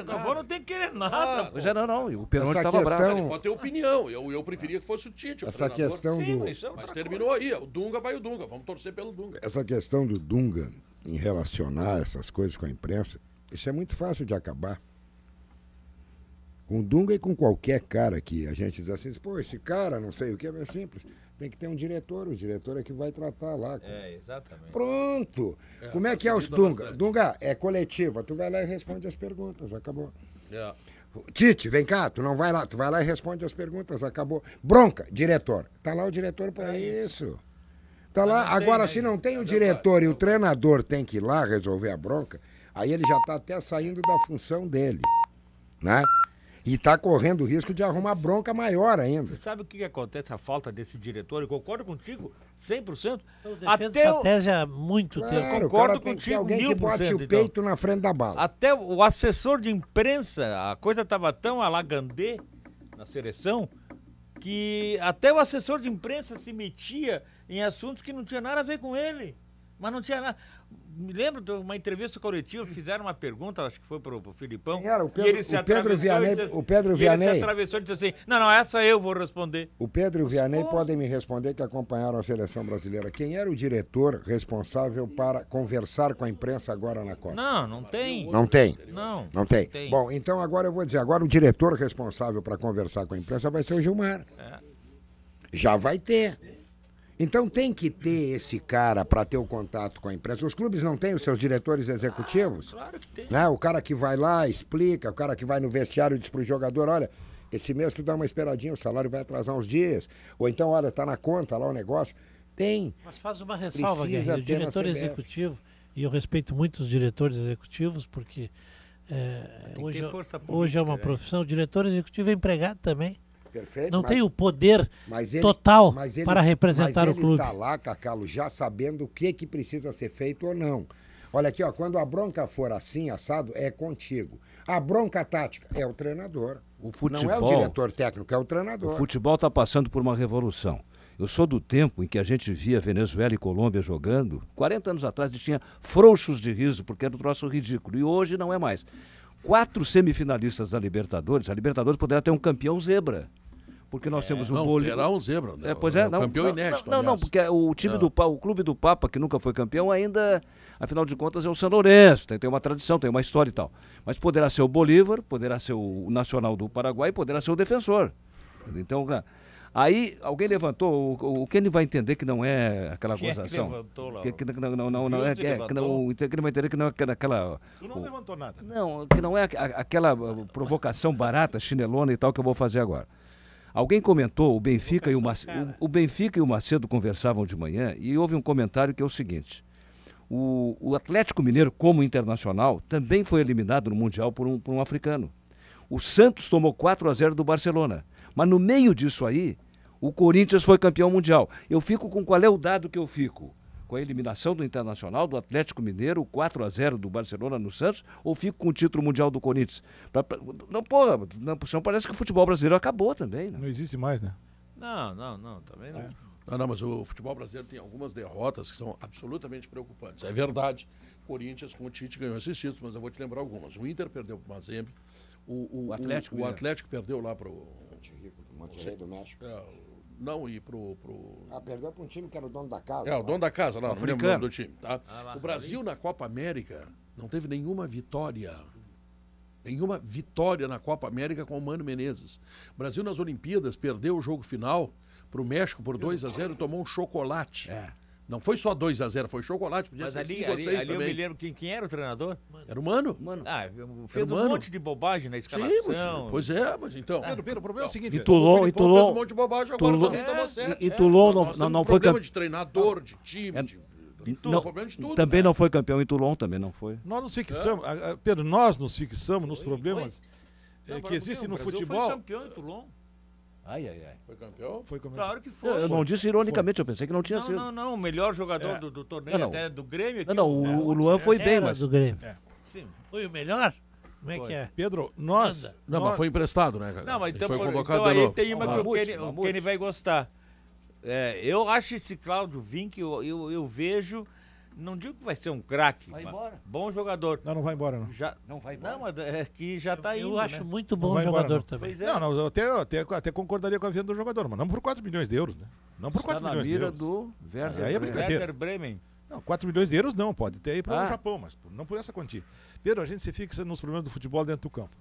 Galvão não tem que querer nada. Mas não. O Peronde estava bravo. Ele pode ter opinião. Eu preferia que fosse o Tite, o essa treinador. Questão mas terminou aí. O Dunga vai o Dunga. Vamos torcer pelo Dunga. Essa questão do Dunga... em relacionar essas coisas com a imprensa, isso é muito fácil de acabar. Com o Dunga e com qualquer cara que a gente diz assim, pô, esse cara, não sei o que, é simples. Tem que ter um diretor, o diretor é que vai tratar lá. Exatamente. Pronto! Como é que é os Dunga? Dunga, é coletiva, tu vai lá e responde as perguntas, acabou. Tite, vem cá, tu não vai lá, tu vai lá e responde as perguntas, acabou. Bronca, diretor. Tá lá o diretor para isso. Tá lá, agora se não tem o diretor e o treinador tem que ir lá resolver a bronca, aí ele já tá até saindo da função dele, né? E está correndo o risco de arrumar bronca maior ainda. Você sabe o que acontece, a falta desse diretor? Eu concordo contigo, 100%. Eu defendo essa tese há muito tempo. Claro, Concordo tem que ter contigo, alguém que bote o peito na frente da bala. Até o assessor de imprensa, a coisa estava tão alagandê na seleção, que até o assessor de imprensa se metia em assuntos que não tinha nada a ver com ele. Mas não tinha nada. Me lembro de uma entrevista coletiva, fizeram uma pergunta, acho que foi pro Filipão. Quem era? O Pedro, e ele se o Pedro Vianney. disse, o Pedro e Vianney. ele se atravessou e disse assim: não, essa eu vou responder. O Pedro e o Vianney podem me responder que acompanharam a seleção brasileira. Quem era o diretor responsável para conversar com a imprensa agora na Copa? Não tem. Não tem? Não. Não tem. Bom, então agora eu vou dizer, agora o diretor responsável para conversar com a imprensa vai ser o Gilmar. Já vai ter. Então tem que ter esse cara para ter o contato com a imprensa. Os clubes não têm os seus diretores executivos? Claro que tem. Né? O cara que vai lá, explica, o cara que vai no vestiário e diz pro jogador, olha, esse mês tu dá uma esperadinha, o salário vai atrasar uns dias. Ou então, olha, tá na conta lá o negócio. Tem. Mas faz uma ressalva, Precisa Guerreiro. O ter na diretor CBF. executivo, e eu respeito muito os diretores executivos, porque hoje é uma profissão. O diretor executivo é empregado também. Perfeito, Não mas- tem o poder mas ele- total mas ele- para representar mas o clube. ele tá lá, Cacalo, já sabendo o que precisa ser feito ou não. Olha aqui, ó, quando a bronca for assim, assado, é contigo. A bronca tática é o treinador. O futebol, não é o diretor técnico, é o treinador. O futebol está passando por uma revolução. Eu sou do tempo em que a gente via Venezuela e Colômbia jogando. 40 anos atrás a gente tinha frouxos de riso, porque era um troço ridículo. E hoje não é mais. 4 semifinalistas da Libertadores. A Libertadores poderá ter um campeão zebra. Porque nós temos o Bolívar. Terá um zebra, né? Pois é, não. Campeão inédito. Não, aliás. porque o time o Clube do Papa, que nunca foi campeão, ainda, afinal de contas, é o São Lourenço. Tem uma tradição, tem uma história e tal. Mas poderá ser o Bolívar, poderá ser o Nacional do Paraguai, poderá ser o Defensor. Então, aí alguém levantou, o Kenny vai entender que não é aquela Quem é que gozação. levantou lá? Não é, Vilso o Kenny vai entender que não é aquela. Tu não levantou nada. Né? Não, que não é aquela provocação barata, chinelona e tal que eu vou fazer agora. Alguém comentou, o Benfica e o Macedo conversavam de manhã e houve um comentário que é o seguinte: o Atlético Mineiro, como internacional, também foi eliminado no Mundial por um africano. O Santos tomou 4-0 do Barcelona, mas no meio disso aí, o Corinthians foi campeão mundial. Eu fico com qual é o dado que eu fico? Com a eliminação do Internacional, do Atlético Mineiro, o 4-0 do Barcelona no Santos, ou fico com o título mundial do Corinthians? Não, porra, não parece que o futebol brasileiro acabou também, né? Não existe mais, né? Não, também não. Não, mas o futebol brasileiro tem algumas derrotas que são absolutamente preocupantes. É verdade, Corinthians com o Tite ganhou esses títulos, mas eu vou te lembrar algumas. O Inter perdeu para o Mazembe, o Atlético perdeu lá para o Monterrey do México. Não, e pro... Perdeu para um time que era o dono da casa. o dono da casa, não lembro o nome do time. Tá? lá, O Brasil na Copa América não teve nenhuma vitória. Nenhuma vitória na Copa América com o Mano Menezes. O Brasil nas Olimpíadas perdeu o jogo final pro México por 2-0 e tomou um chocolate. Não foi só 2-0, foi chocolate, podia Mas ser ali 5 ou 6 eu também. me lembro quem era o treinador. Era o Mano. Fez um monte de bobagem na escalação. Sim, pois é, mas então... Pedro, o problema é o seguinte... E Toulon, o Filipão fez um monte de bobagem, agora também tomou certo. E Toulon Nós não temos foi problema de treinador, de time, problema de tudo. também né? não foi campeão em Toulon, também não foi. Nós nos fixamos, Pedro, nós nos fixamos nos problemas que existem no futebol. Foi campeão em Toulon. Ai. Foi campeão? Foi comentado. Claro que foi. Eu não disse ironicamente, eu pensei que não tinha sido. Não, o melhor jogador do torneio, Não. até do Grêmio. Aqui, O Luan foi bem, Era mas... do Grêmio. Sim. Foi o melhor? Como é Foi. que é? Pedro, nós... Não, mas foi emprestado, né, cara? Não, mas Ele então, foi convocado então de aí novo. tem uma que Mamute, o Mamute. Kenny vai gostar. Eu acho esse Cláudio Vinck, eu vejo, não digo que vai ser um craque, Vai mas embora. bom jogador. Não vai embora, não. Já, Não vai embora. não, mas é que já tá indo, Eu acho né? muito Não bom vai embora, jogador não. também. Pois é. Não, eu até concordaria com a venda do jogador, mas não por 4 milhões de euros, né? Não por Está 4 na milhões de mira euros. do Werder. Aí é Bremen. brincadeira. Werder Bremen. Não, 4 milhões de euros não, pode até ir para o Japão, mas não por essa quantia. Pedro, a gente se fixa nos problemas do futebol dentro do campo.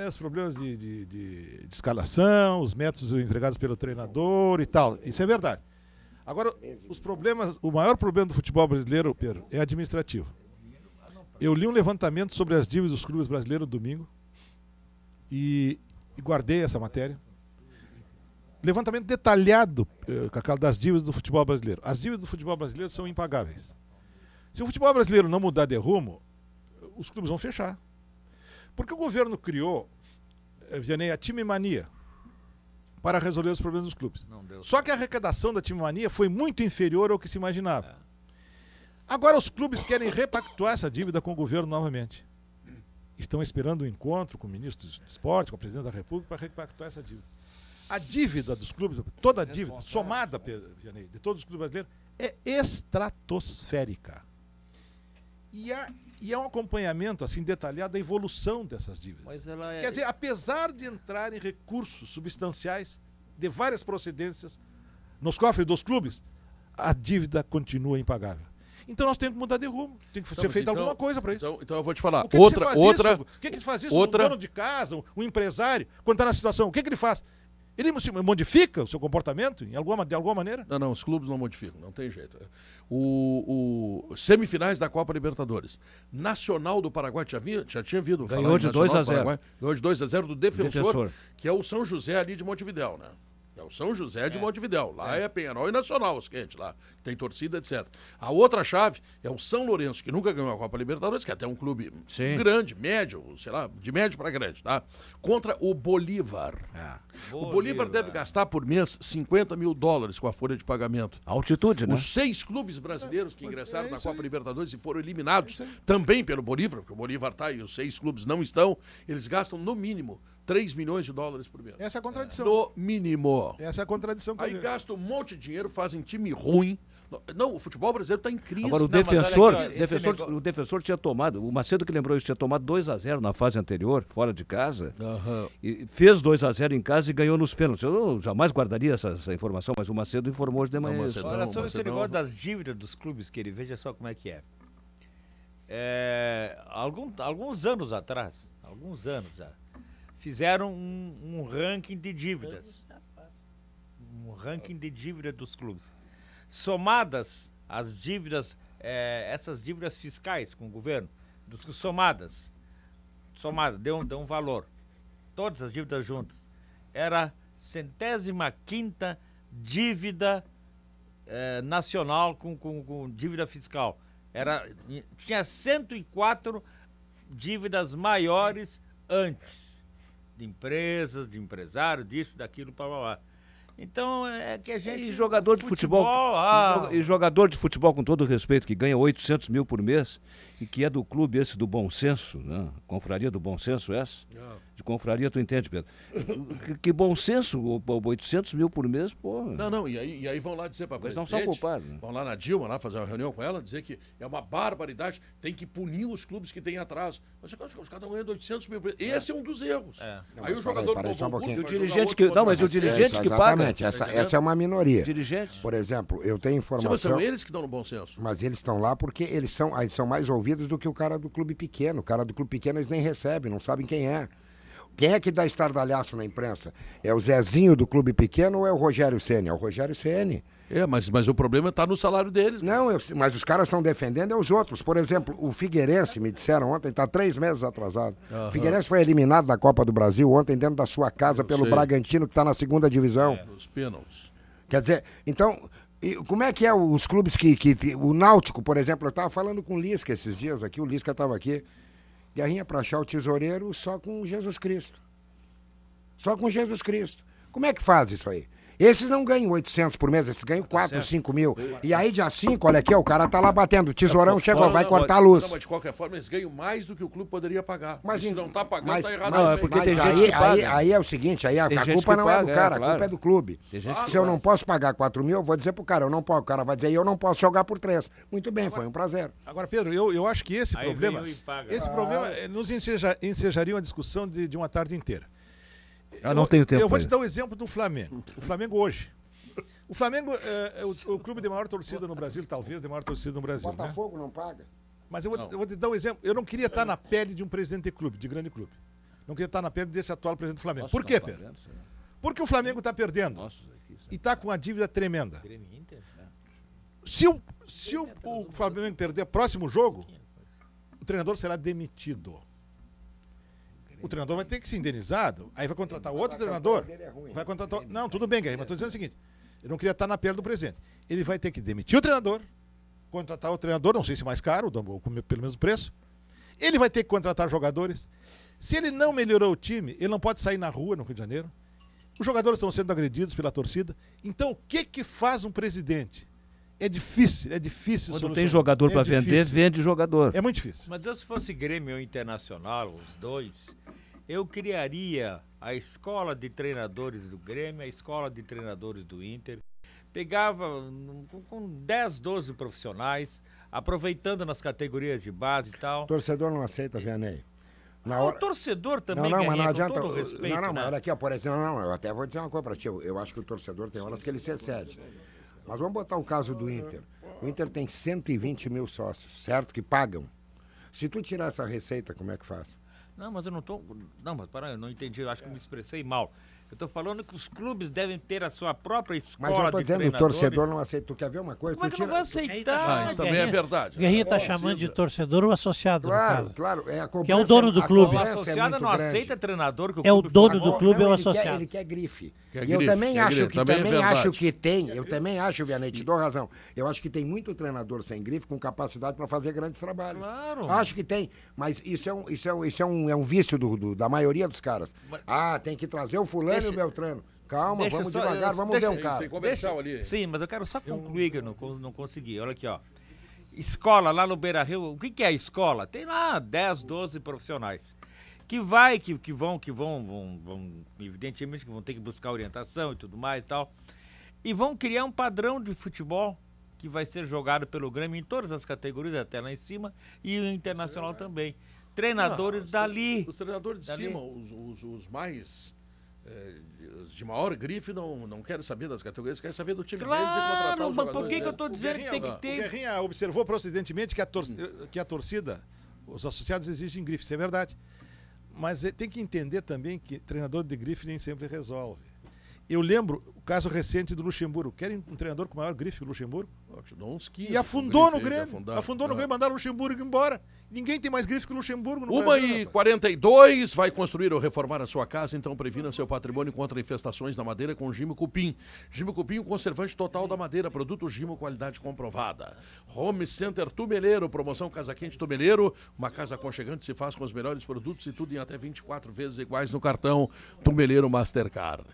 Os problemas de escalação, os métodos entregados pelo treinador e tal. Isso é verdade. Agora, o maior problema do futebol brasileiro, Pedro, é administrativo. Eu li um levantamento sobre as dívidas dos clubes brasileiros no domingo e guardei essa matéria. Levantamento detalhado, Cacau, das dívidas do futebol brasileiro. As dívidas do futebol brasileiro são impagáveis. Se o futebol brasileiro não mudar de rumo, os clubes vão fechar. Porque o governo criou, Vianney, a time mania para resolver os problemas dos clubes. Só que a arrecadação da time mania foi muito inferior ao que se imaginava. Agora os clubes querem repactuar essa dívida com o governo novamente. Estão esperando um encontro com o ministro do Esporte, com o presidente da República, para repactuar essa dívida. A dívida dos clubes, toda a dívida, somada, Vianney, de todos os clubes brasileiros, é estratosférica. E é um acompanhamento assim detalhado da evolução dessas dívidas. Quer dizer, apesar de entrarem recursos substanciais de várias procedências nos cofres dos clubes, a dívida continua impagável. Então nós temos que mudar de rumo, tem que ser feita alguma coisa para isso. Então eu vou te falar. O que se faz isso? O dono de casa, o empresário, quando está na situação, o que ele faz? Ele modifica o seu comportamento de alguma maneira? Não, os clubes não modificam, não tem jeito. Semifinais da Copa Libertadores. Nacional do Paraguai, já tinha vindo falar. Ganhou de 2-0. Ganhou de 2-0 do Defensor, que é o São José ali de Montevidéu, né? É o São José de Montevidéu. Lá é Penharol e Nacional, os quentes lá. Tem torcida, etc. A outra chave é o São Lourenço, que nunca ganhou a Copa Libertadores, que é até um clube grande, médio, sei lá, de médio para grande, tá? Contra o Bolívar. O Bolívar deve gastar por mês $50 mil com a folha de pagamento. Altitude, né? Os 6 clubes brasileiros que ingressaram na Copa Libertadores e foram eliminados também pelo Bolívar, porque o Bolívar tá e os 6 clubes não estão, eles gastam no mínimo $3 milhões por mês. Essa é a contradição. No mínimo. Essa é a contradição. Aí gastam um monte de dinheiro, fazem time ruim. Não, o futebol brasileiro está em crise. Agora, o defensor tinha tomado, o Macedo que lembrou isso, tinha tomado 2-0 na fase anterior, fora de casa, e fez 2-0 em casa e ganhou nos pênaltis. Eu jamais guardaria essa informação, mas o Macedo informou hoje de manhã. Olha, sobre esse negócio das dívidas dos clubes, que ele veja só como é que é. Alguns anos atrás, já, fizeram um ranking de dívidas. Um ranking de dívidas dos clubes. Somadas as dívidas, essas dívidas fiscais com o governo, somadas, deu um valor. Todas as dívidas juntas. Era 105ª dívida nacional com dívida fiscal. Tinha 104 dívidas maiores antes. De empresas, de empresário, disso, daquilo, blá, blá, blá. Então, é que a gente... E jogador de futebol e jogador de futebol, com todo respeito, que ganha 800 mil por mês e que é do clube esse do Bom Senso, né? Confraria do Bom Senso essa? De confraria, tu entende, Pedro? Que bom senso, 800 mil por mês, pô. Não, e aí vão lá dizer para a presidente... Não são culpados. Né? Vão lá na Dilma, lá fazer uma reunião com ela, dizer que é uma barbaridade, tem que punir os clubes que têm atraso. Mas os caras estão ganhando 800 mil por mês. Esse é um dos erros. Aí o jogador... O dirigente que... Não, mas o dirigente que paga. Essa é uma minoria. Dirigente. Por exemplo, eu tenho informação... Mas são eles que estão no bom senso. Mas eles estão lá porque eles são mais ouvidos do que o cara do clube pequeno. O cara do clube pequeno eles nem recebem, não sabem quem é. Quem é que dá estardalhaço na imprensa? É o Zezinho do clube pequeno ou é o Rogério Ceni? É o Rogério Ceni. Mas o problema está no salário deles. Não, mas os caras estão defendendo os outros. Por exemplo, o Figueirense, me disseram ontem, está 3 meses atrasado. O Figueirense foi eliminado da Copa do Brasil ontem dentro da sua casa pelo Bragantino, que está na 2ª divisão. Os pênaltis. Quer dizer, então, como é que é os clubes que o Náutico, por exemplo, eu estava falando com o Lisca esses dias aqui, o Lisca estava aqui, guerrinha para achar o tesoureiro só com Jesus Cristo. Só com Jesus Cristo. Como é que faz isso aí? Esses não ganham 800 por mês, esses ganham 4, 5 mil. E aí, dia 5, olha aqui, ó, o cara tá lá batendo. O tesourão chegou, vai cortar a luz. Não, mas de qualquer forma, eles ganham mais do que o clube poderia pagar. Mas se não tá pagando, tá errado. Não, é porque tem gente que paga. Aí é o seguinte, aí a culpa não é do cara, a culpa é do clube. Se eu não posso pagar 4 mil, eu vou dizer pro cara, eu não posso. O cara vai dizer, eu não posso jogar por 3. Muito bem, foi um prazer. Agora, Pedro, eu acho que esse problema nos ensejaria uma discussão de uma tarde inteira. Eu não tenho tempo. Eu vou te dar o exemplo do Flamengo. O Flamengo hoje. O Flamengo é o clube de maior torcida no Brasil, talvez, de maior torcida no Brasil. Botafogo não paga? Mas eu vou te dar um exemplo. Eu não queria estar na pele de um presidente de clube, de grande clube. Não queria estar na pele desse atual presidente do Flamengo. Por quê, Pedro? Porque o Flamengo está perdendo. E está com uma dívida tremenda. Se o Flamengo perder o próximo jogo, o treinador será demitido. O treinador vai ter que ser indenizado. Aí vai contratar outro treinador. Vai contratar... Não, tudo bem, Guerreiro, mas estou dizendo o seguinte. Eu não queria estar na pele do presidente. Ele vai ter que demitir o treinador, contratar o treinador, não sei se mais caro, ou pelo mesmo preço. Ele vai ter que contratar jogadores. Se ele não melhorou o time, ele não pode sair na rua no Rio de Janeiro. Os jogadores estão sendo agredidos pela torcida. Então, o que faz um presidente? É difícil Quando tem jogador para vender, vende jogador. É muito difícil. Mas eu, se fosse Grêmio ou Internacional, os dois, eu criaria a escola de treinadores do Grêmio, a escola de treinadores do Inter, pegava com 10, 12 profissionais, aproveitando nas categorias de base e tal. O torcedor não aceita, Vianney. O torcedor também, mas não adianta. com todo respeito, mas olha aqui, por exemplo, eu até vou dizer uma coisa para ti. Eu acho que o torcedor tem horas que ele se excede. Mas vamos botar o caso do Inter. O Inter tem 120 mil sócios, certo? Que pagam. Se tu tirar essa receita, como é que faz? Não, mas eu não tô... Não, mas para, eu não entendi, eu acho que eu me expressei mal. Eu estou falando que os clubes devem ter a sua própria escola de treinadores. Mas eu estou dizendo, o torcedor não aceita. Tu quer ver uma coisa? Como é que não vai aceitar? Isso também é verdade. O Guerrinha está chamando de torcedor o associado, claro. Que é o dono do clube. O associado não aceita treinador que o clube o dono do clube, é o associado. Ele quer grife. E eu também acho que tem, eu também acho, Vianney, te dou razão. Eu acho que tem muito treinador sem grife com capacidade para fazer grandes trabalhos. Claro. Acho que tem, mas isso é um vício da maioria dos caras. Tem que trazer o fulano e o Beltrano. Calma, vamos devagar, vamos ver um cara. Tem comercial ali. Sim, mas eu quero só concluir que eu não consegui. Olha aqui, ó. Escola lá no Beira-Rio, o que é a escola? Tem lá 10, 12 profissionais. Que vão, evidentemente, que vão ter que buscar orientação e tudo mais e tal. E vão criar um padrão de futebol que vai ser jogado pelo Grêmio em todas as categorias, até lá em cima, e o Internacional também. Treinadores dali. Os treinadores de cima, os mais... de maior grife não querem saber das categorias, querem saber do time deles e contratar os jogadores. Por que eu estou dizendo que tem que ter... O Guerrinha observou procedimentemente que a torcida, os associados exigem grife, isso é verdade. Mas tem que entender também que treinador de grife nem sempre resolve. Eu lembro o caso recente do Luxemburgo. Querem um treinador com maior grife que o Luxemburgo? E afundou no Grêmio. Afundou no Grêmio, mandaram o Luxemburgo embora. Ninguém tem mais grife que o Luxemburgo no Brasil. 1h42, vai construir ou reformar a sua casa, então previna seu patrimônio contra infestações na madeira com Gimo Cupim. Gimo Cupim, o conservante total da madeira, produto Gimo, qualidade comprovada. Home Center Tumeleiro, promoção Casa Quente Tumeleiro, uma casa aconchegante se faz com os melhores produtos e tudo em até 24 vezes iguais no cartão Tumeleiro Mastercard.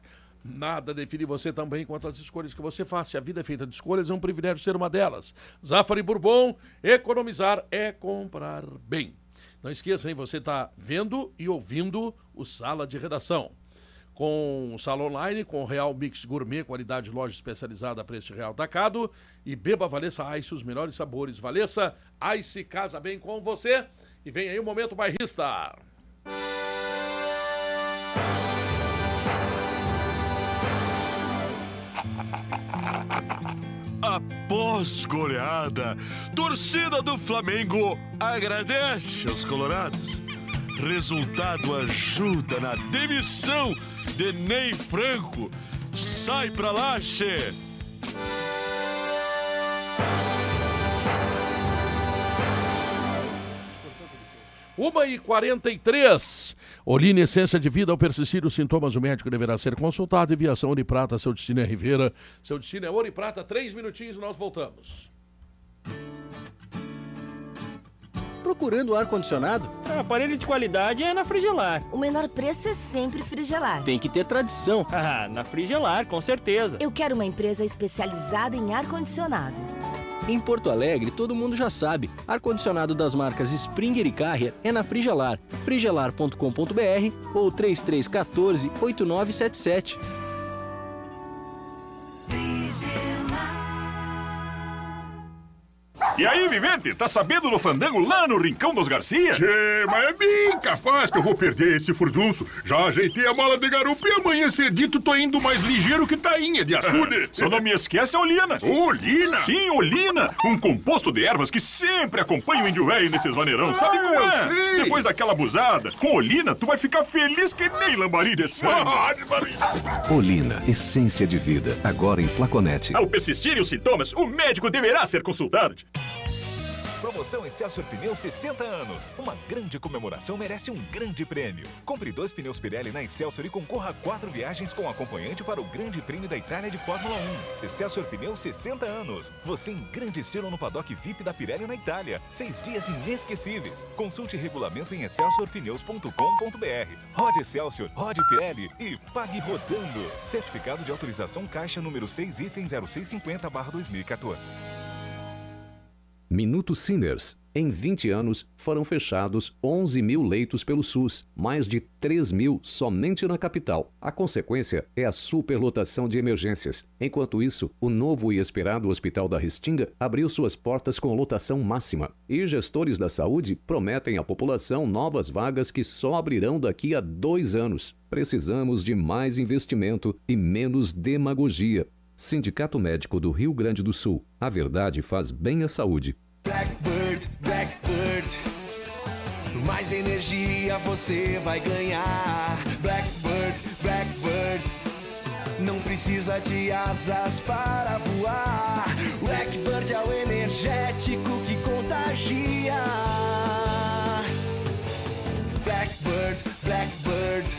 Nada define você também quanto às escolhas que você faz. Se a vida é feita de escolhas, é um privilégio ser uma delas. Zafari Bourbon, economizar é comprar bem. Não esqueça, hein? Você está vendo e ouvindo o Sala de Redação. Com sala online, com Real Mix Gourmet, qualidade loja especializada a preço real atacado. E beba Valessa Ice, os melhores sabores. Valessa Ice casa bem com você. E vem aí o Momento Bairrista. Após goleada, torcida do Flamengo agradece aos colorados. Resultado ajuda na demissão de Ney Franco. Sai pra lá, che! 1h43. Oline Essência de Vida. Ao persistir os sintomas, o médico deverá ser consultado. Enviação Ouro e Prata, seu destino é Rivera. Seu destino é Ouro e Prata. 3 minutinhos e nós voltamos. Procurando ar-condicionado? Aparelho de qualidade é na Frigelar. O menor preço é sempre Frigelar. Tem que ter tradição. Na Frigelar, com certeza. Eu quero uma empresa especializada em ar-condicionado. Em Porto Alegre, todo mundo já sabe. Ar-condicionado das marcas Springer e Carrier é na Frigelar. frigelar.com.br ou 3314-8977. E aí, Vivente, tá sabendo do fandango lá no Rincão dos Garcia? Tchê, mas é bem capaz que eu vou perder esse furdunço. Já ajeitei a mala de garupa e amanhã cedito tô indo mais ligeiro que tainha de açude. Só não me esquece a Olina. Olina? Sim, Olina. Um composto de ervas que sempre acompanha o índio velho nesses vaneirão. Sabe como é? Sim. Depois daquela abusada, com Olina, tu vai ficar feliz que nem lambari de sangue. Olina, essência de vida. Agora em flaconete. Ao persistirem os sintomas, o médico deverá ser consultado. Promoção Excelsior Pneus 60 anos. Uma grande comemoração merece um grande prêmio. Compre 2 pneus Pirelli na Excelsior e concorra a 4 viagens com acompanhante para o Grande Prêmio da Itália de Fórmula 1. Excelsior Pneus 60 anos. Você em grande estilo no paddock VIP da Pirelli na Itália. 6 dias inesquecíveis. Consulte regulamento em excelsiorpneus.com.br. Rode Excelsior, rode Pirelli e pague rodando. Certificado de autorização Caixa número 6 0650/2014. Minuto Sinners. Em 20 anos, foram fechados 11 mil leitos pelo SUS, mais de 3 mil somente na capital. A consequência é a superlotação de emergências. Enquanto isso, o novo e esperado Hospital da Restinga abriu suas portas com lotação máxima. E gestores da saúde prometem à população novas vagas que só abrirão daqui a 2 anos. Precisamos de mais investimento e menos demagogia. Sindicato Médico do Rio Grande do Sul. A verdade faz bem à saúde. Blackbird, Blackbird. Mais energia você vai ganhar. Blackbird, Blackbird. Não precisa de asas para voar. Blackbird é o energético que contagia. Blackbird, Blackbird.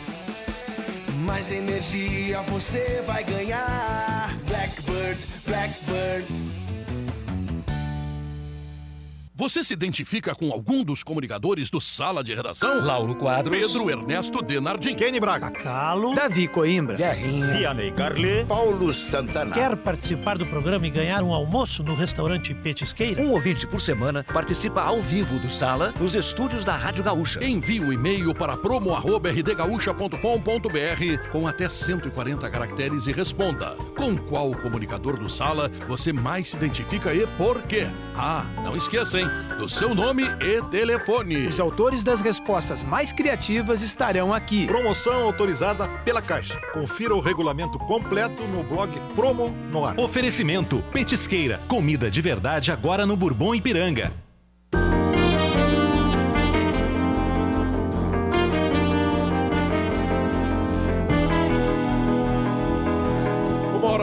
Mais energia você vai ganhar. Blackbird, Blackbird. Você se identifica com algum dos comunicadores do Sala de Redação? Lauro Quadros, Pedro Ernesto Denardim, Kenny Braga, Calo, Davi Coimbra, Guerrinha, Vianney Carlê, Paulo Santana. Quer participar do programa e ganhar um almoço no restaurante Petisqueira? Um ouvinte por semana participa ao vivo do Sala nos estúdios da Rádio Gaúcha. Envie um e-mail para promo@rdgaúcha.com.br com até 140 caracteres e responda: com qual comunicador do Sala você mais se identifica e por quê? Ah, não esqueça, hein? Do seu nome e telefone. Os autores das respostas mais criativas estarão aqui. Promoção autorizada pela Caixa. Confira o regulamento completo no blog Promo no Ar. Oferecimento Petisqueira. Comida de verdade agora no Bourbon Ipiranga.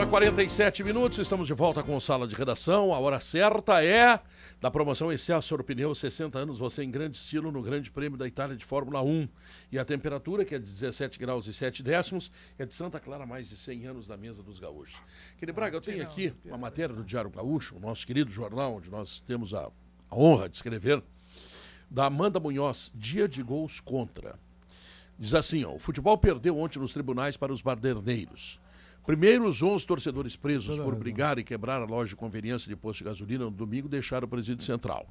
1h47, estamos de volta com o Sala de Redação. A hora certa é da promoção Excelsior Pneus 60 anos, você em grande estilo no Grande Prêmio da Itália de Fórmula 1. E a temperatura, que é de 17 graus e 7 décimos, é de Santa Clara, mais de 100 anos da mesa dos gaúchos. Querido Braga, eu tenho aqui uma matéria do Diário Gaúcho, o nosso querido jornal, onde nós temos a honra de escrever, da Amanda Munhoz, Dia de Gols Contra. Diz assim, ó: o futebol perdeu ontem nos tribunais para os baderneiros. Primeiro, os 11 torcedores presos por brigar e quebrar a loja de conveniência de posto de gasolina no domingo deixaram o presídio central.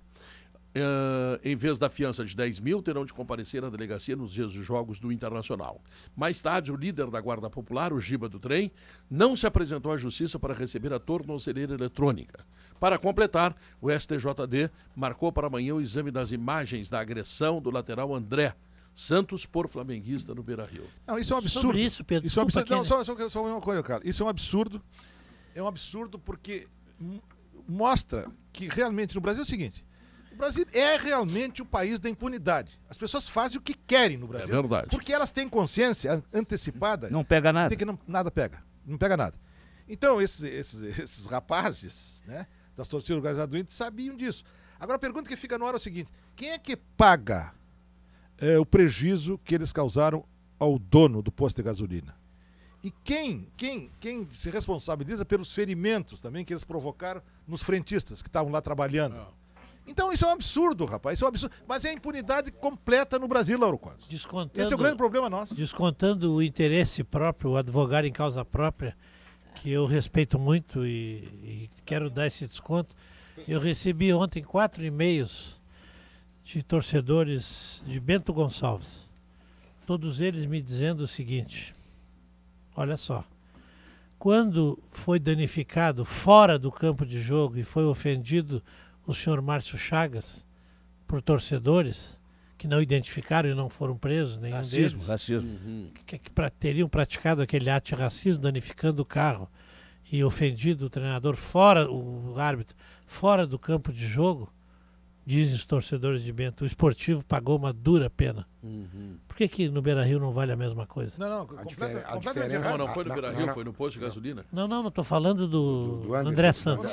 Em vez da fiança de 10 mil, terão de comparecer à delegacia nos dias dos jogos do Internacional. Mais tarde, o líder da Guarda Popular, o Giba do Trem, não se apresentou à justiça para receber a tornozeleira eletrônica. Para completar, o STJD marcou para amanhã o exame das imagens da agressão do lateral André Santos por flamenguista no Beira-Rio. Não, isso é um absurdo. Sobre isso, Pedro, isso é um absurdo. Não, né? só uma coisa, cara. Isso é um absurdo. É um absurdo porque mostra que realmente no Brasil é o seguinte: o Brasil é realmente o país da impunidade. As pessoas fazem o que querem no Brasil. É verdade. Porque elas têm consciência antecipada. Não pega nada. Tem que nada pega. Não pega nada. Então, esses rapazes, né, das torcidas organizadas do Inter sabiam disso. Agora a pergunta que fica no ar é o seguinte: quem é que paga o prejuízo que eles causaram ao dono do posto de gasolina? E quem se responsabiliza pelos ferimentos também que eles provocaram nos frentistas que estavam lá trabalhando? Então isso é um absurdo, rapaz. Isso é um absurdo. Mas é a impunidade completa no Brasil, Lauro Quadros. Esse é o grande problema nosso. Descontando o interesse próprio, o advogar em causa própria, que eu respeito muito e quero dar esse desconto. Eu recebi ontem 4 e-mails de torcedores de Bento Gonçalves. Todos eles me dizendo o seguinte: olha só, quando foi danificado fora do campo de jogo e foi ofendido o senhor Márcio Chagas por torcedores que não identificaram e não foram presos, nenhum deles. Racismo. Que teriam praticado aquele ato de racismo, danificando o carro e ofendido o treinador, o árbitro, fora do campo de jogo, dizem os torcedores de Bento. O Esportivo pagou uma dura pena. Por que no Beira-Rio não vale a mesma coisa? Não, não foi no Beira-Rio, foi no posto de gasolina. Não estou falando do André Santos.